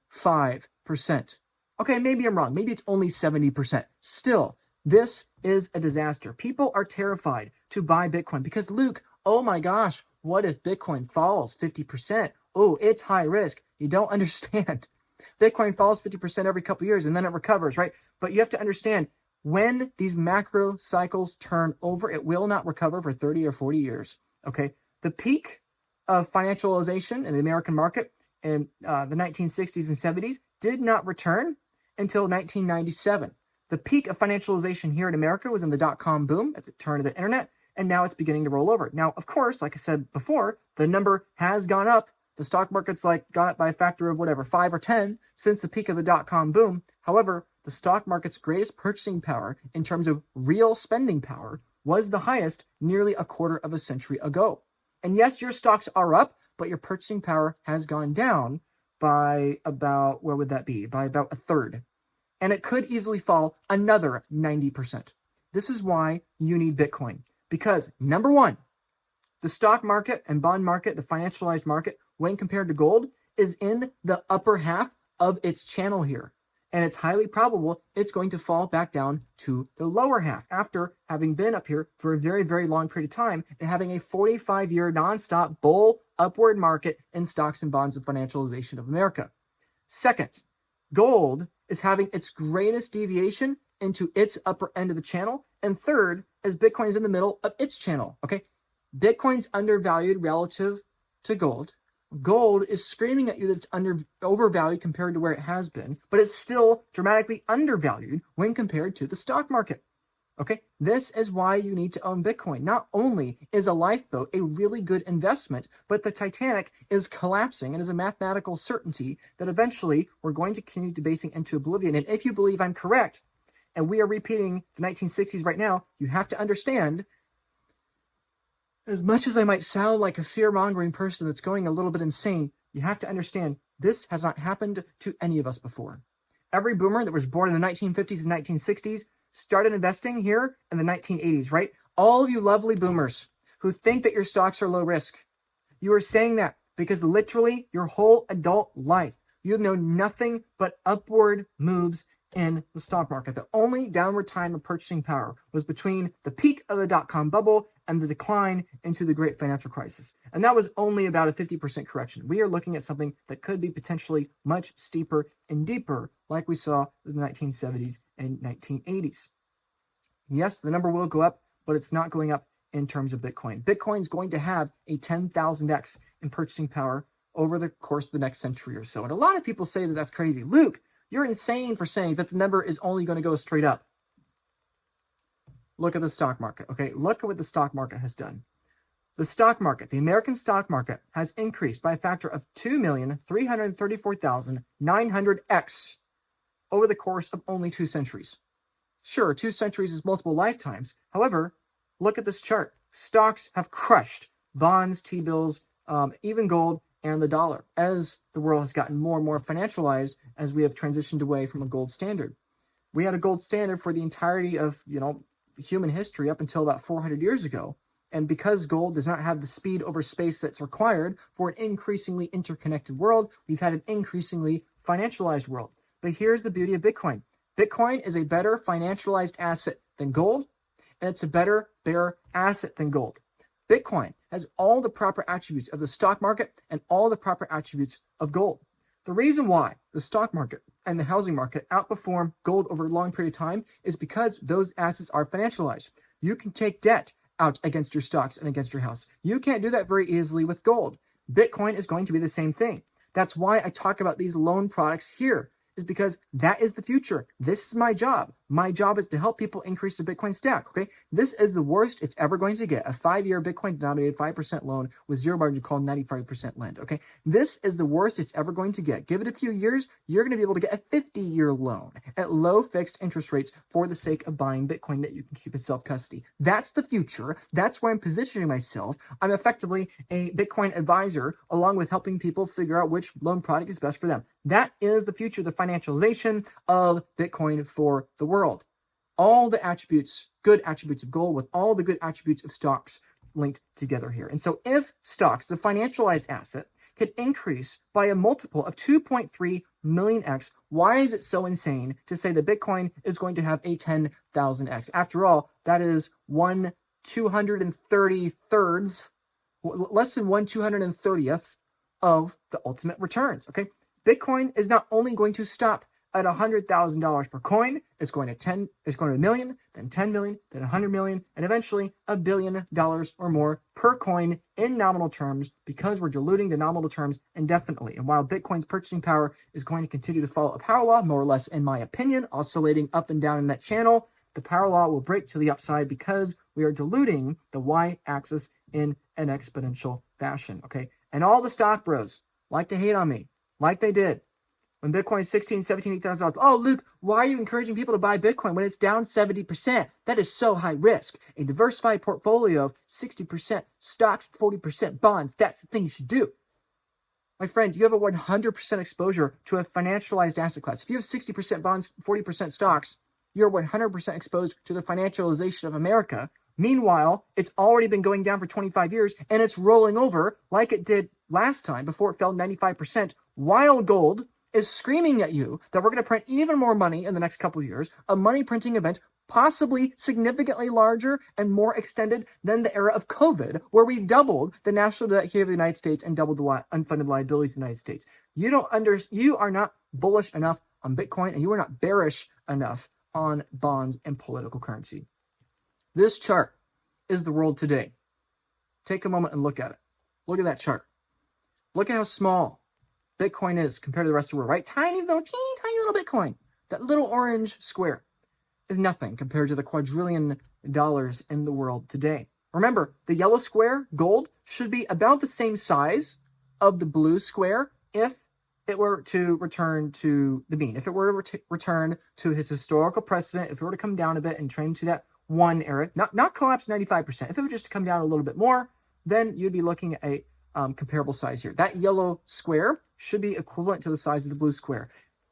Okay, maybe I'm wrong. Maybe it's only 70%. Still, this is a disaster. People are terrified to buy Bitcoin because, Luke, oh my gosh, what if Bitcoin falls 50%? Oh, it's high risk. You don't understand. Bitcoin falls 50% every couple years and then it recovers, right? But you have to understand, when these macro cycles turn over, it will not recover for 30 or 40 years, okay? The peak of financialization in the American market in the 1960s and 70s did not return until 1997. The peak of financialization here in America was in the dot-com boom at the turn of the internet, and now it's beginning to roll over. Now, of course, like I said before, the number has gone up. The stock market's like gone up by a factor of whatever, 5 or 10 since the peak of the dot-com boom. However, the stock market's greatest purchasing power in terms of real spending power was the highest nearly a quarter of a century ago. And yes, your stocks are up, but your purchasing power has gone down by about, what would that be? By about a third. And it could easily fall another 90%. This is why you need Bitcoin. Because number one, the stock market and bond market, the financialized market, when compared to gold, is in the upper half of its channel here. And it's highly probable it's going to fall back down to the lower half after having been up here for a very, very long period of time and having a 45-year nonstop bull upward market in stocks and bonds and financialization of America. Second, gold is having its greatest deviation into its upper end of the channel. And third, as Bitcoin is in the middle of its channel, okay? Bitcoin's undervalued relative to gold. Gold is screaming at you that it's overvalued compared to where it has been, but it's still dramatically undervalued when compared to the stock market. Okay, this is why you need to own Bitcoin. Not only is a lifeboat a really good investment, but the Titanic is collapsing and is a mathematical certainty that eventually we're going to continue debasing into oblivion. And if you believe I'm correct, and we are repeating the 1960s right now, you have to understand, as much as I might sound like a fear-mongering person that's going a little bit insane, you have to understand this has not happened to any of us before. Every boomer that was born in the 1950s and 1960s started investing here in the 1980s, right? All of you lovely boomers who think that your stocks are low risk, you are saying that because literally your whole adult life, you have known nothing but upward moves in the stock market. The only downward time of purchasing power was between the peak of the dot-com bubble and the decline into the great financial crisis. And that was only about a 50% correction. We are looking at something that could be potentially much steeper and deeper, like we saw in the 1970s and 1980s. Yes, the number will go up, but it's not going up in terms of Bitcoin. Bitcoin's going to have a 10,000x in purchasing power over the course of the next century or so. And a lot of people say that that's crazy. Luke, you're insane for saying that the number is only going to go straight up. Look at the stock market, okay? Look at what the stock market has done. The stock market, the American stock market, has increased by a factor of 2,334,900x over the course of only 2 centuries. Sure, 2 centuries is multiple lifetimes. However, look at this chart. Stocks have crushed bonds, T-bills, even gold, and the dollar as the world has gotten more and more financialized as we have transitioned away from a gold standard. We had a gold standard for the entirety of, human history up until about 400 years ago. And because gold does not have the speed over space that's required for an increasingly interconnected world, we've had an increasingly financialized world. But here's the beauty of Bitcoin. Bitcoin is a better financialized asset than gold, and it's a better bearer asset than gold. Bitcoin has all the proper attributes of the stock market and all the proper attributes of gold. The reason why the stock market and the housing market outperform gold over a long period of time is because those assets are financialized. You can take debt out against your stocks and against your house. You can't do that very easily with gold. Bitcoin is going to be the same thing. That's why I talk about these loan products here, is because that is the future. This is my job. My job is to help people increase the Bitcoin stack, okay? This is the worst it's ever going to get. A 5-year Bitcoin denominated 5% loan with zero margin call, 95% lend, okay? This is the worst it's ever going to get. Give it a few years, you're going to be able to get a 50-year loan at low fixed interest rates for the sake of buying Bitcoin that you can keep in self-custody. That's the future. That's where I'm positioning myself. I'm effectively a Bitcoin advisor along with helping people figure out which loan product is best for them. That is the future, the financialization of Bitcoin for the world. all the attributes, good attributes of gold with all the good attributes of stocks linked together here. And so if stocks, the financialized asset, could increase by a multiple of 2.3 million x, why is it so insane to say that Bitcoin is going to have a 10,000x? After all, that is 1/233rd, less than 1/230th of the ultimate returns, okay? Bitcoin is not only going to stop at $100,000 per coin, it's going to a million, then 10 million, then 100 million, and eventually $1 billion or more per coin in nominal terms, because we're diluting the nominal terms indefinitely. And while Bitcoin's purchasing power is going to continue to follow a power law, more or less, in my opinion, oscillating up and down in that channel, the power law will break to the upside because we are diluting the y-axis in an exponential fashion, okay? And all the stock bros like to hate on me, like they did when Bitcoin is $16,000, $17,000, $18,000. Oh, Luke, why are you encouraging people to buy Bitcoin when it's down 70%? That is so high risk. A diversified portfolio of 60% stocks, 40% bonds, that's the thing you should do. My friend, you have a 100% exposure to a financialized asset class. If you have 60% bonds, 40% stocks, you're 100% exposed to the financialization of America. Meanwhile, it's already been going down for 25 years, and it's rolling over like it did last time before it fell 95%. While gold is screaming at you that we're going to print even more money in the next couple of years, a money printing event possibly significantly larger and more extended than the era of COVID, where we doubled the national debt here of the United States and doubled the unfunded liabilities of the United States. You are not bullish enough on Bitcoin, and you are not bearish enough on bonds and political currency. This chart is the world today. Take a moment and look at it. Look at that chart. Look at how small Bitcoin is compared to the rest of the world, right? Tiny little, teeny tiny little Bitcoin. That little orange square is nothing compared to the quadrillion dollars in the world today. Remember, the yellow square, gold, should be about the same size of the blue square if it were to return to the mean. If it were to return to its historical precedent, if it were to come down a bit and trend to that one era, not collapse 95%. If it were just to come down a little bit more, then you'd be looking at a comparable size here. That yellow square should be equivalent to the size of the blue square.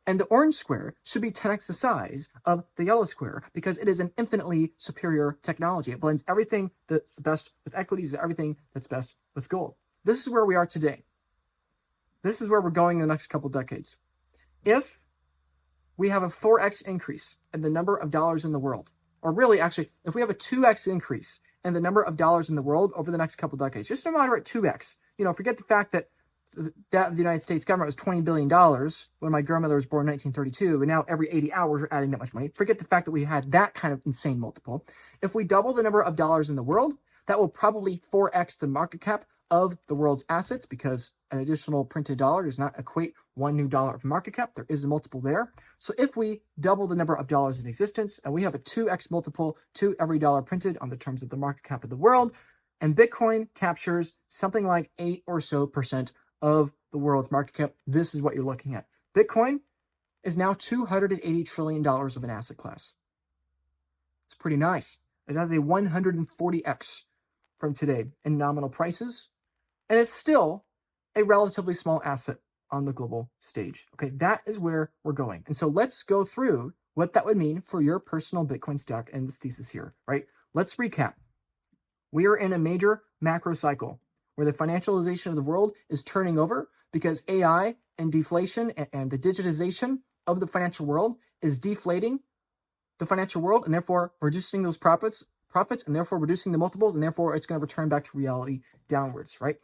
And the orange square should be 10x the size of the yellow square because it is an infinitely superior technology. It blends everything that's best with equities, everything that's best with gold. This is where we are today. This is where we're going in the next couple decades. If we have a 4x increase in the number of dollars in the world, or really actually, if we have a 2x increase in the number of dollars in the world over the next couple decades, just a moderate 2x, forget the fact that the debt of the United States government was $20 billion when my grandmother was born in 1932, and now every 80 hours we're adding that much money. Forget the fact that we had that kind of insane multiple. If we double the number of dollars in the world, that will probably 4x the market cap of the world's assets, because an additional printed dollar does not equate one new dollar of market cap. There is a multiple there. So if we double the number of dollars in existence, and we have a 2x multiple to every dollar printed on the terms of the market cap of the world, and Bitcoin captures something like 8% or so of the world's market cap, this is what you're looking at. Bitcoin is now $280 trillion of an asset class. It's pretty nice. It has a 140x from today in nominal prices, and it's still a relatively small asset on the global stage. Okay, that is where we're going. And so let's go through what that would mean for your personal Bitcoin stock and this thesis here, right? Let's recap. We are in a major macro cycle where the financialization of the world is turning over because AI and deflation and the digitization of the financial world is deflating the financial world, and therefore reducing those profits, and therefore reducing the multiples, and therefore it's going to return back to reality downwards, right?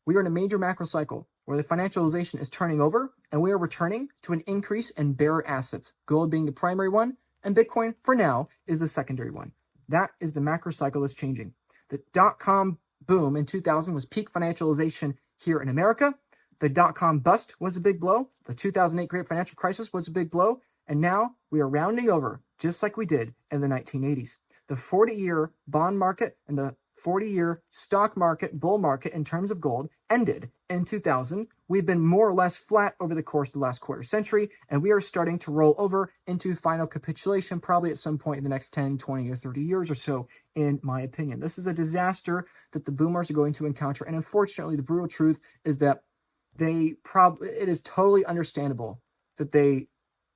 We are in a major macro cycle where the financialization is turning over, and we are returning to an increase in bearer assets, gold being the primary one, and Bitcoin, for now, is the secondary one. That is the macro cycle that's changing. The dot-com boom in 2000 was peak financialization here in America. The dot-com bust was a big blow. The 2008 Great Financial Crisis was a big blow. And now we are rounding over, just like we did in the 1980s. The 40-year bond market and the 40-year stock market, bull market in terms of gold, ended in 2000. We've been more or less flat over the course of the last quarter century, and we are starting to roll over into final capitulation probably at some point in the next 10, 20, or 30 years or so, in my opinion. This is a disaster that the boomers are going to encounter, and unfortunately, the brutal truth is that it is totally understandable that they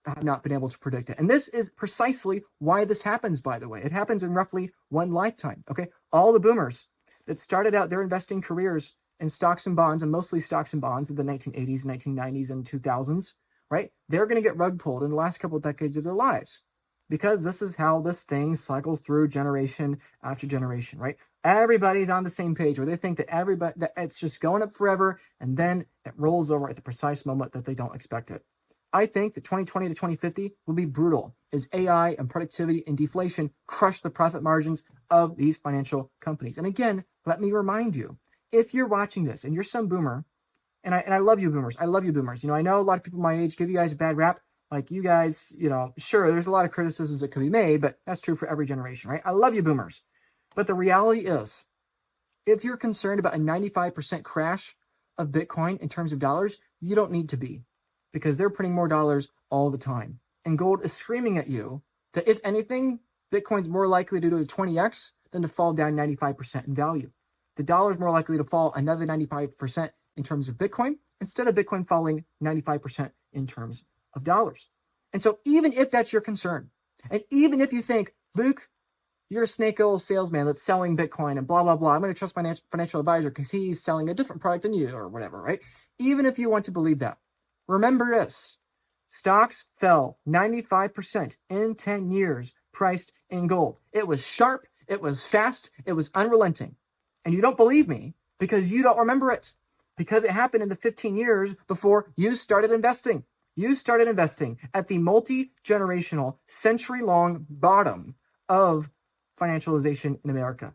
have not been able to predict it. And this is precisely why this happens, by the way. It happens in roughly one lifetime, okay? All the boomers that started out their investing careers in stocks and bonds, and mostly stocks and bonds in the 1980s, 1990s, and 2000s, right? They're going to get rug pulled in the last couple of decades of their lives because this is how this thing cycles through generation after generation, right? Everybody's on the same page where they think that it's just going up forever, and then it rolls over at the precise moment that they don't expect it. I think that 2020 to 2050 will be brutal as AI and productivity and deflation crush the profit margins of these financial companies. And again, let me remind you, if you're watching this and you're some boomer, and I love you boomers, I love you boomers. I know a lot of people my age give you guys a bad rap. Like you guys, sure, there's a lot of criticisms that could be made, but that's true for every generation, right? I love you boomers. But the reality is, if you're concerned about a 95% crash of Bitcoin in terms of dollars, you don't need to be, because they're printing more dollars all the time. And gold is screaming at you that if anything, Bitcoin's more likely to do a 20x than to fall down 95% in value. The dollar is more likely to fall another 95% in terms of Bitcoin, instead of Bitcoin falling 95% in terms of dollars. And so even if that's your concern, and even if you think, Luke, you're a snake oil salesman that's selling Bitcoin and blah, blah, blah, I'm going to trust my financial advisor because he's selling a different product than you or whatever, right? Even if you want to believe that, remember this: stocks fell 95% in 10 years priced in gold. It was sharp, it was fast, it was unrelenting. And you don't believe me because you don't remember it, because it happened in the 15 years before you started investing. You started investing at the multi-generational, century-long bottom of financialization in America.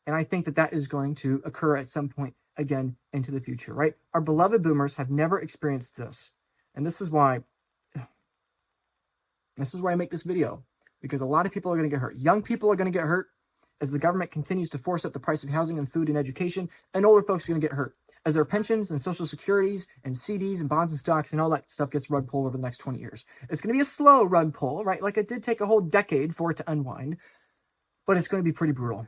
And I think that that is going to occur at some point again into the future, right? Our beloved boomers have never experienced this. And this is why I make this video, because a lot of people are going to get hurt. Young people are going to get hurt as the government continues to force up the price of housing and food and education, and older folks are going to get hurt as their pensions and social securities and CDs and bonds and stocks and all that stuff gets rug pulled over the next 20 years. It's going to be a slow rug pull, right? Like it did take a whole decade for it to unwind, but it's going to be pretty brutal.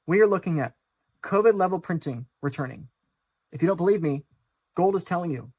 We are looking at COVID level printing returning. If you don't believe me, gold is telling you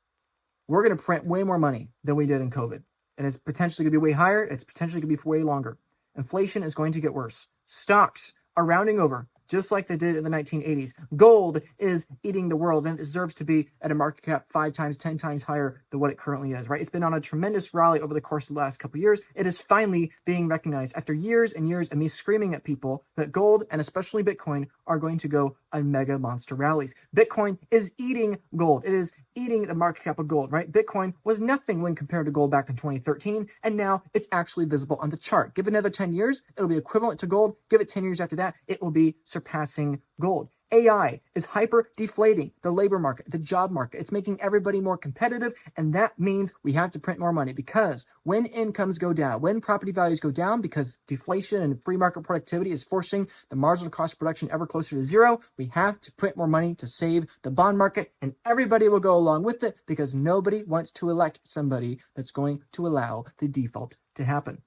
we're going to print way more money than we did in COVID. And it's potentially going to be way higher. It's potentially going to be for way longer. Inflation is going to get worse. Stocks are rounding over, just like they did in the 1980s. Gold is eating the world, and it deserves to be at a market cap 5 times, 10 times higher than what it currently is, right? It's been on a tremendous rally over the course of the last couple of years. It is finally being recognized after years and years of me screaming at people that gold, and especially Bitcoin, are going to go on mega monster rallies. Bitcoin is eating gold. It is eating the market cap of gold, right? Bitcoin was nothing when compared to gold back in 2013, and now it's actually visible on the chart. Give it another 10 years, it'll be equivalent to gold. Give it 10 years after that, it will be surpassing gold. AI is hyper deflating the labor market, the job market. It's making everybody more competitive, and that means we have to print more money, because when incomes go down, when property values go down, because deflation and free market productivity is forcing the marginal cost of production ever closer to zero, we have to print more money to save the bond market, and everybody will go along with it because nobody wants to elect somebody that's going to allow the default to happen.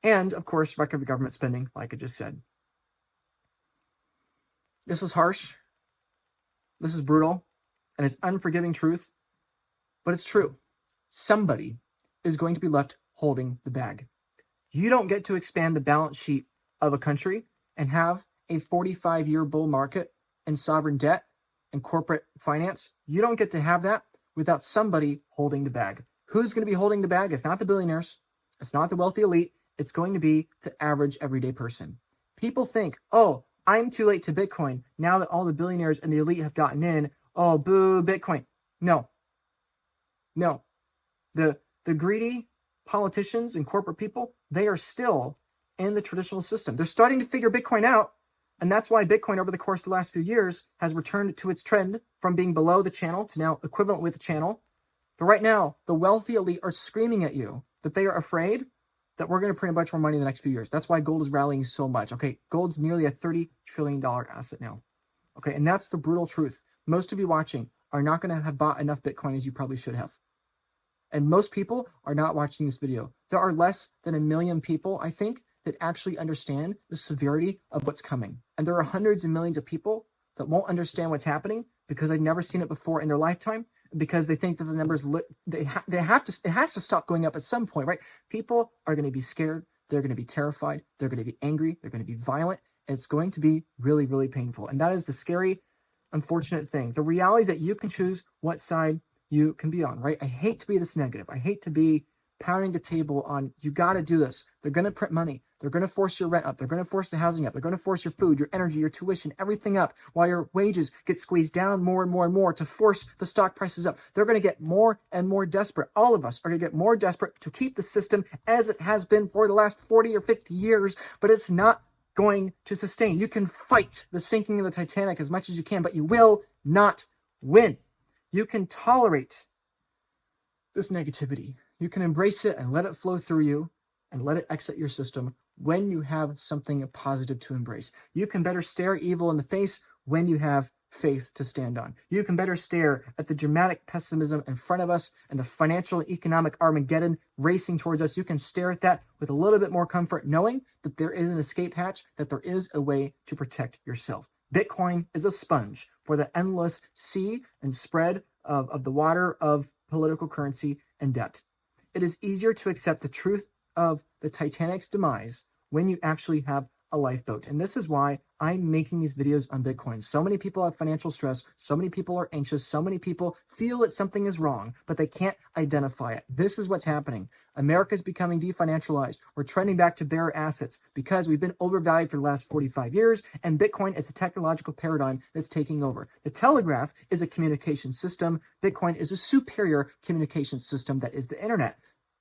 And of course, record government spending, like I just said. This is harsh, this is brutal, and it's unforgiving truth, but it's true. Somebody is going to be left holding the bag. You don't get to expand the balance sheet of a country and have a 45-year bull market and sovereign debt and corporate finance. You don't get to have that without somebody holding the bag. Who's going to be holding the bag? It's not the billionaires. It's not the wealthy elite. It's going to be the average everyday person. People think, oh, I'm too late to Bitcoin now that all the billionaires and the elite have gotten in. Oh, boo, Bitcoin. No. The greedy politicians and corporate people, they are still in the traditional system. They're starting to figure Bitcoin out. And that's why Bitcoin over the course of the last few years has returned to its trend from being below the channel to now equivalent with the channel. But right now, the wealthy elite are screaming at you that they are afraid that we're going to print a bunch more money in the next few years. That's why gold is rallying so much. Okay, gold's nearly a $30 trillion asset now. Okay, and that's the brutal truth. Most of you watching are not going to have bought enough Bitcoin as you probably should have. And most people are not watching this video. There are less than 1 million people, I think, that actually understand the severity of what's coming. And there are hundreds and millions of people that won't understand what's happening because they've never seen it before in their lifetime. because they think that the numbers, it has to stop going up at some point, right? People are going to be scared. They're going to be terrified. They're going to be angry. They're going to be violent. It's going to be really, really painful. And that is the scary, unfortunate thing. The reality is that you can choose what side you can be on, right? I hate to be this negative. I hate to be pounding the table on, you got to do this. They're going to print money. They're going to force your rent up. They're going to force the housing up. They're going to force your food, your energy, your tuition, everything up, while your wages get squeezed down more and more and more to force the stock prices up. They're going to get more and more desperate. All of us are going to get more desperate to keep the system as it has been for the last 40 or 50 years, but it's not going to sustain. You can fight the sinking of the Titanic as much as you can, but you will not win. You can tolerate this negativity. You can embrace it and let it flow through you and let it exit your system when you have something positive to embrace. You can better stare evil in the face when you have faith to stand on. You can better stare at the dramatic pessimism in front of us and the financial and economic Armageddon racing towards us. You can stare at that with a little bit more comfort, knowing that there is an escape hatch, that there is a way to protect yourself. Bitcoin is a sponge for the endless sea and spread of the water of political currency and debt. It is easier to accept the truth of the Titanic's demise when you actually have a lifeboat. And this is why I'm making these videos on Bitcoin. So many people have financial stress. So many people are anxious. So many people feel that something is wrong, but they can't identify it. This is what's happening. America's becoming definancialized. We're trending back to bare assets because we've been overvalued for the last 45 years, and Bitcoin is a technological paradigm that's taking over. The telegraph is a communication system. Bitcoin is a superior communication system that is the internet.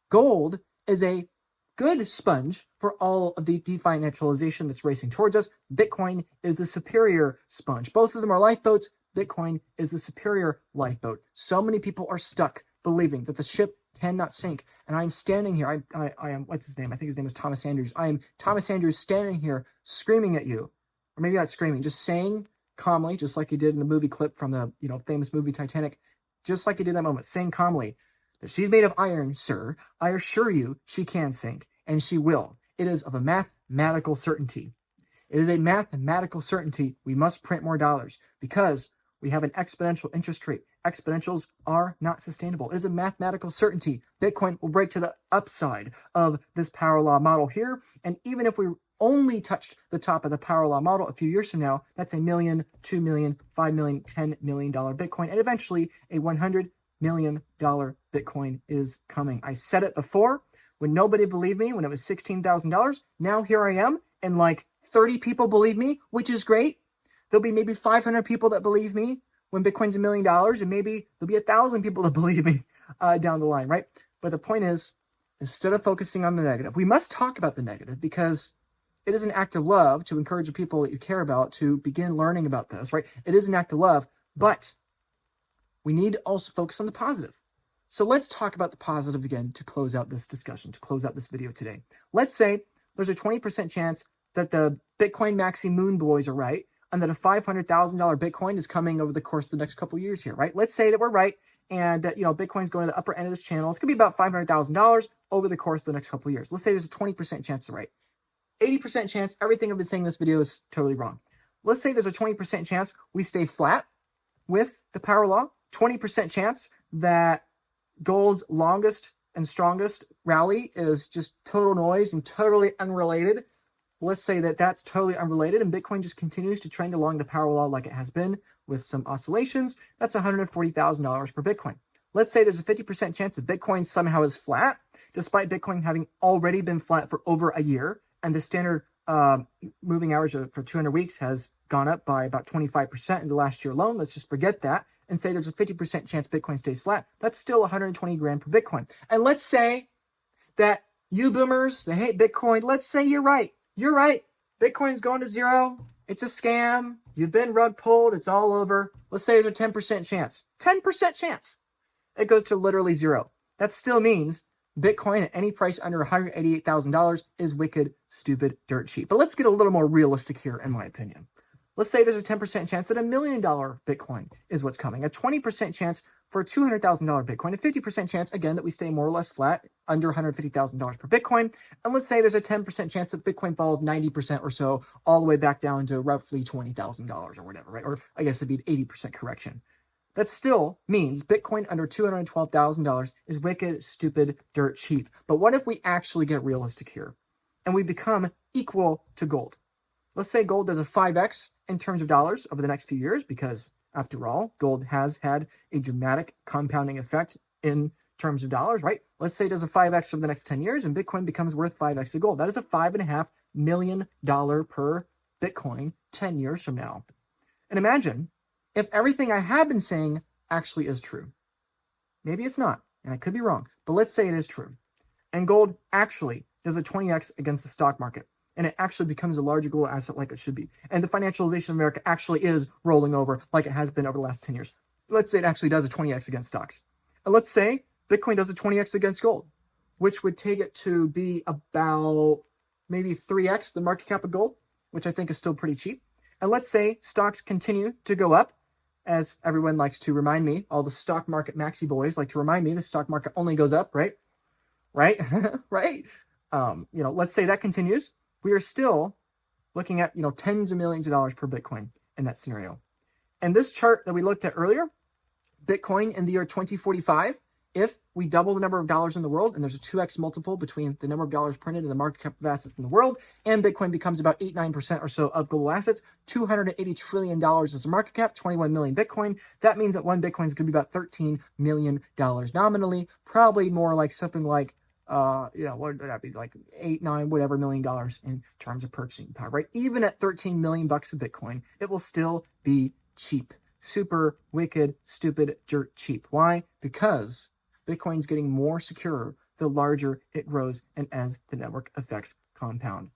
Gold is a good sponge for all of the definancialization that's racing towards us. Bitcoin is the superior sponge. Both of them are lifeboats. Bitcoin is the superior lifeboat. So many people are stuck believing that the ship cannot sink. And I'm standing here. I am, what's his name? I think his name is Thomas Andrews. I am Thomas Andrews standing here screaming at you, or maybe not screaming, just saying calmly, just like he did in the movie clip from the famous movie Titanic, just like he did in that moment, saying calmly, that she's made of iron, sir. I assure you she can sink, and she will. It is of a mathematical certainty. It is a mathematical certainty we must print more dollars because we have an exponential interest rate. Exponentials are not sustainable. It is a mathematical certainty. Bitcoin will break to the upside of this power law model here, and even if we only touched the top of the power law model a few years from now, that's $1 million, $2 million, $5 million, $10 million Bitcoin, and eventually a $100 million Bitcoin is coming. I said it before when nobody believed me, when it was $16,000. Now here I am, and like 30 people believe me, which is great. There'll be maybe 500 people that believe me when Bitcoin's $1 million, and maybe there'll be 1,000 people that believe me down the line, right? But the point is, instead of focusing on the negative, we must talk about the negative because it is an act of love to encourage the people that you care about to begin learning about this, right? It is an act of love, but we need to also focus on the positive. So let's talk about the positive again to close out this discussion, to close out this video today. Let's say there's a 20% chance that the Bitcoin Maxi Moon boys are right, and that a $500,000 Bitcoin is coming over the course of the next couple of years here, right? Let's say that we're right, and that Bitcoin's going to the upper end of this channel. It's going to be about $500,000 over the course of the next couple of years. Let's say there's a 20% chance they're right. 80% chance everything I've been saying in this video is totally wrong. Let's say there's a 20% chance we stay flat with the power law. 20% chance that gold's longest and strongest rally is just total noise and totally unrelated. Let's say that that's totally unrelated and Bitcoin just continues to trend along the power law like it has been with some oscillations. That's $140,000 per Bitcoin. Let's say there's a 50% chance that Bitcoin somehow is flat, despite Bitcoin having already been flat for over a year, and the standard moving average for 200 weeks has gone up by about 25% in the last year alone. Let's just forget that and say there's a 50% chance Bitcoin stays flat. That's still 120 grand per Bitcoin. And let's say that you boomers that hate Bitcoin, let's say you're right. You're right. Bitcoin's going to zero. It's a scam. You've been rug pulled. It's all over. Let's say there's a 10% chance. 10% chance. It goes to literally zero. That still means Bitcoin at any price under $188,000 is wicked, stupid, dirt cheap. But let's get a little more realistic here, in my opinion. Let's say there's a 10% chance that $1 million Bitcoin is what's coming, a 20% chance for a $200,000 Bitcoin, a 50% chance, again, that we stay more or less flat under $150,000 per Bitcoin. And let's say there's a 10% chance that Bitcoin falls 90% or so, all the way back down to roughly $20,000 or whatever, right? Or I guess it'd be an 80% correction. That still means Bitcoin under $212,000 is wicked, stupid, dirt cheap. But what if we actually get realistic here and we become equal to gold? Let's say gold does a 5x in terms of dollars over the next few years, because after all, gold has had a dramatic compounding effect in terms of dollars, right? Let's say it does a 5x over the next 10 years and Bitcoin becomes worth 5x of gold. That is a $5.5 million per Bitcoin 10 years from now. And imagine if everything I have been saying actually is true. Maybe it's not, and I could be wrong, but let's say it is true. And gold actually does a 20x against the stock market, and it actually becomes a larger global asset like it should be. And the financialization of America actually is rolling over like it has been over the last 10 years. Let's say it actually does a 20x against stocks. And let's say Bitcoin does a 20x against gold, which would take it to be about maybe 3x the market cap of gold, which I think is still pretty cheap. And let's say stocks continue to go up, as everyone likes to remind me, all the stock market maxi boys like to remind me the stock market only goes up, right? Right? Right? Let's say that continues. We are still looking at, tens of millions of dollars per Bitcoin in that scenario. And this chart that we looked at earlier, Bitcoin in the year 2045, if we double the number of dollars in the world, and there's a 2x multiple between the number of dollars printed and the market cap of assets in the world, and Bitcoin becomes about 8-9% or so of global assets, $280 trillion is the market cap, 21 million Bitcoin. That means that one Bitcoin is going to be about $13 million nominally, probably more like something like, what would that be, like 8, 9, whatever million dollars in terms of purchasing power, right? Even at 13 million bucks of Bitcoin, it will still be cheap. Super wicked, stupid, dirt cheap. Why? Because Bitcoin's getting more secure the larger it grows and as the network effects compound.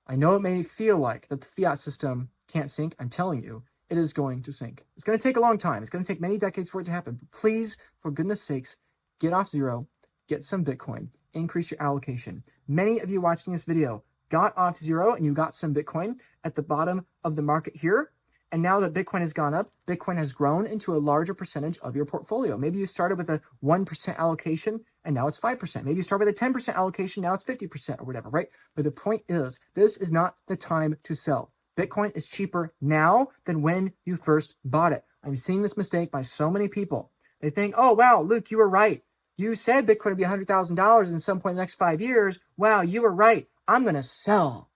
I know it may feel like that the fiat system can't sink. I'm telling you, it is going to sink. It's going to take a long time. It's going to take many decades for it to happen. But please, for goodness sakes, get off zero, get some Bitcoin, increase your allocation. Many of you watching this video got off zero and you got some Bitcoin at the bottom of the market here. And now that Bitcoin has gone up, Bitcoin has grown into a larger percentage of your portfolio. Maybe you started with a 1% allocation and now it's 5%. Maybe you start with a 10% allocation, now it's 50% or whatever, right? But the point is, this is not the time to sell. Bitcoin is cheaper now than when you first bought it. I'm seeing this mistake by so many people. They think, oh, wow, Luke, you were right. You said Bitcoin would be $100,000 in some point in the next 5 years. Wow, you were right. I'm going to sell.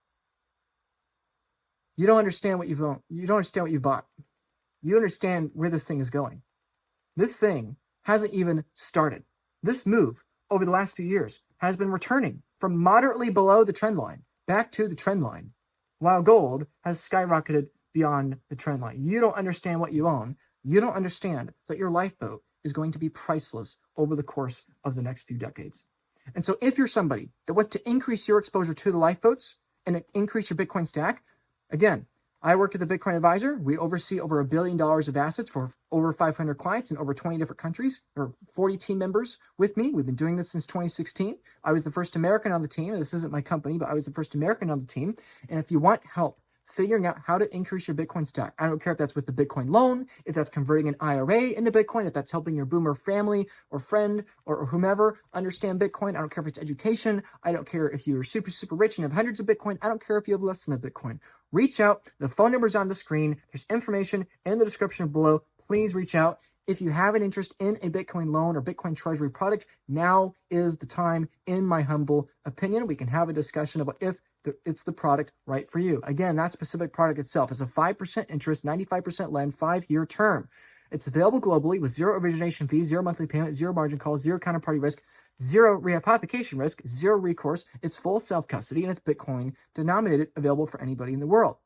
You don't understand what you've owned. You don't understand what you've bought. You understand where this thing is going. This thing hasn't even started. This move over the last few years has been returning from moderately below the trend line back to the trend line, while gold has skyrocketed beyond the trend line. You don't understand what you own. You don't understand that your lifeboat is going to be priceless over the course of the next few decades. And so if you're somebody that wants to increase your exposure to the lifeboats and increase your Bitcoin stack, again, I work at the Bitcoin Advisor. We oversee over $1 billion of assets for over 500 clients in over 20 different countries. There are 40 team members with me. We've been doing this since 2016. I was the first American on the team. This isn't my company, but I was the first American on the team. And if you want help figuring out how to increase your Bitcoin stack, I don't care if that's with the Bitcoin loan, if that's converting an IRA into Bitcoin, if that's helping your boomer family or friend or whomever understand Bitcoin. I don't care if it's education. I don't care if you're super, super rich and have hundreds of Bitcoin. I don't care if you have less than a Bitcoin. Reach out. The phone number's on the screen. There's information in the description below. Please reach out. If you have an interest in a Bitcoin loan or Bitcoin treasury product, now is the time, in my humble opinion. We can have a discussion about if it's the product right for you. Again, that specific product itself is a 5% interest, 95% lend, 5-year term. It's available globally with zero origination fees, zero monthly payment, zero margin calls, zero counterparty risk, zero rehypothecation risk, zero recourse. It's full self-custody, and it's Bitcoin denominated, available for anybody in the world.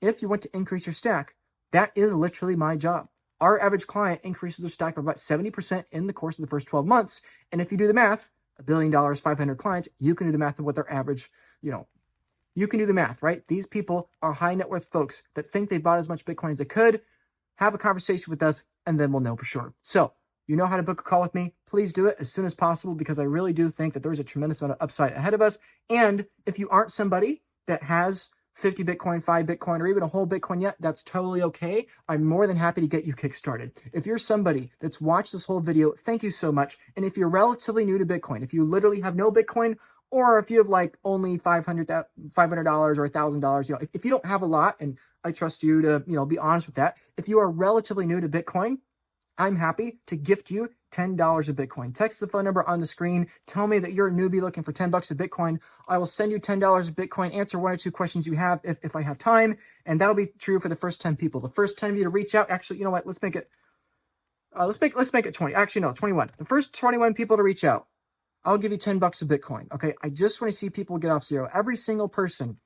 If you want to increase your stack, that is literally my job. Our average client increases their stack by about 70% in the course of the first 12 months. And if you do the math, $1 billion, 500 clients, you can do the math of what their average, you can do the math, right? These people are high net worth folks that think they bought as much Bitcoin as they could. Have a conversation with us, and then we'll know for sure. So you know how to book a call with me. Please do it as soon as possible, because I really do think that there's a tremendous amount of upside ahead of us. And if you aren't somebody that has 50 Bitcoin, 5 Bitcoin, or even a whole Bitcoin yet, that's totally okay. I'm more than happy to get you kickstarted. If you're somebody that's watched this whole video, thank you so much. And if you're relatively new to Bitcoin, if you literally have no Bitcoin, or if you have like only $500 or $1,000, if you don't have a lot, and I trust you to, be honest with that. If you are relatively new to Bitcoin, I'm happy to gift you $10 of Bitcoin. Text the phone number on the screen. Tell me that you're a newbie looking for $10 of Bitcoin. I will send you $10 of Bitcoin. Answer 1 or 2 questions you have if I have time. And that'll be true for the first 10 people. The first 10 of you to reach out. Actually, you know what? Let's make it 20. Actually, no, 21. The first 21 people to reach out, I'll give you $10 of Bitcoin. Okay. I just want to see people get off zero. Every single person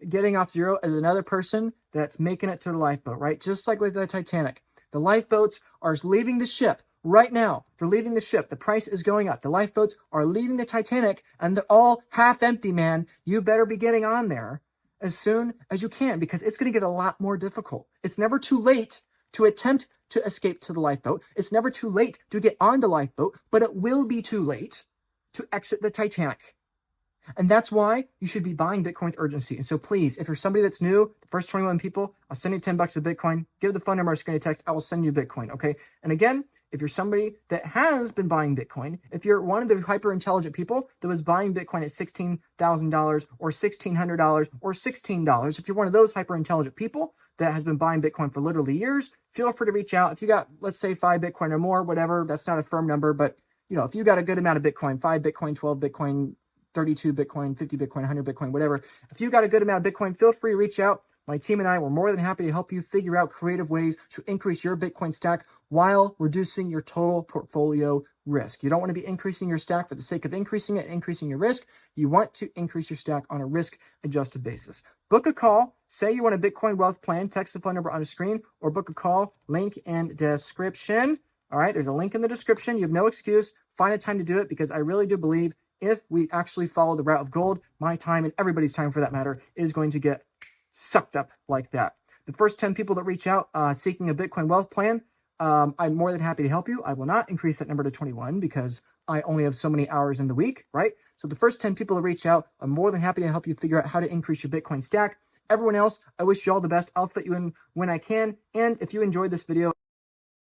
getting off zero is another person that's making it to the lifeboat, right? Just like with the Titanic. The lifeboats are leaving the ship right now. They're leaving the ship. The price is going up. The lifeboats are leaving the Titanic and they're all half empty, man. You better be getting on there as soon as you can because it's going to get a lot more difficult. It's never too late to attempt to escape to the lifeboat. It's never too late to get on the lifeboat, but it will be too late to exit the Titanic. And that's why you should be buying Bitcoin with urgency. And so please, if you're somebody that's new, the first 21 people, I'll send you $10 of Bitcoin. Give the phone number or screen text. I will send you Bitcoin, okay? And again, if you're somebody that has been buying Bitcoin, if you're one of the hyper-intelligent people that was buying Bitcoin at $16,000 or $1,600 or $16, if you're one of those hyper-intelligent people that has been buying Bitcoin for literally years, feel free to reach out. If you got, let's say, 5 Bitcoin or more, whatever, that's not a firm number, but you know, if you got a good amount of Bitcoin, 5 Bitcoin, 12 Bitcoin, 32 Bitcoin, 50 Bitcoin, 100 Bitcoin, whatever. If you got a good amount of Bitcoin, feel free to reach out. My team and I were more than happy to help you figure out creative ways to increase your Bitcoin stack while reducing your total portfolio risk. You don't want to be increasing your stack for the sake of increasing it, increasing your risk. You want to increase your stack on a risk-adjusted basis. Book a call. Say you want a Bitcoin wealth plan. Text the phone number on the screen or book a call. Link in description. All right, there's a link in the description. You have no excuse. Find a time to do it because I really do believe if we actually follow the route of gold, my time and everybody's time for that matter is going to get sucked up like that. The first 10 people that reach out seeking a Bitcoin wealth plan, I'm more than happy to help you. I will not increase that number to 21 because I only have so many hours in the week, right? So the first 10 people to reach out, I'm more than happy to help you figure out how to increase your Bitcoin stack. Everyone else, I wish you all the best. I'll fit you in when I can. And if you enjoyed this video,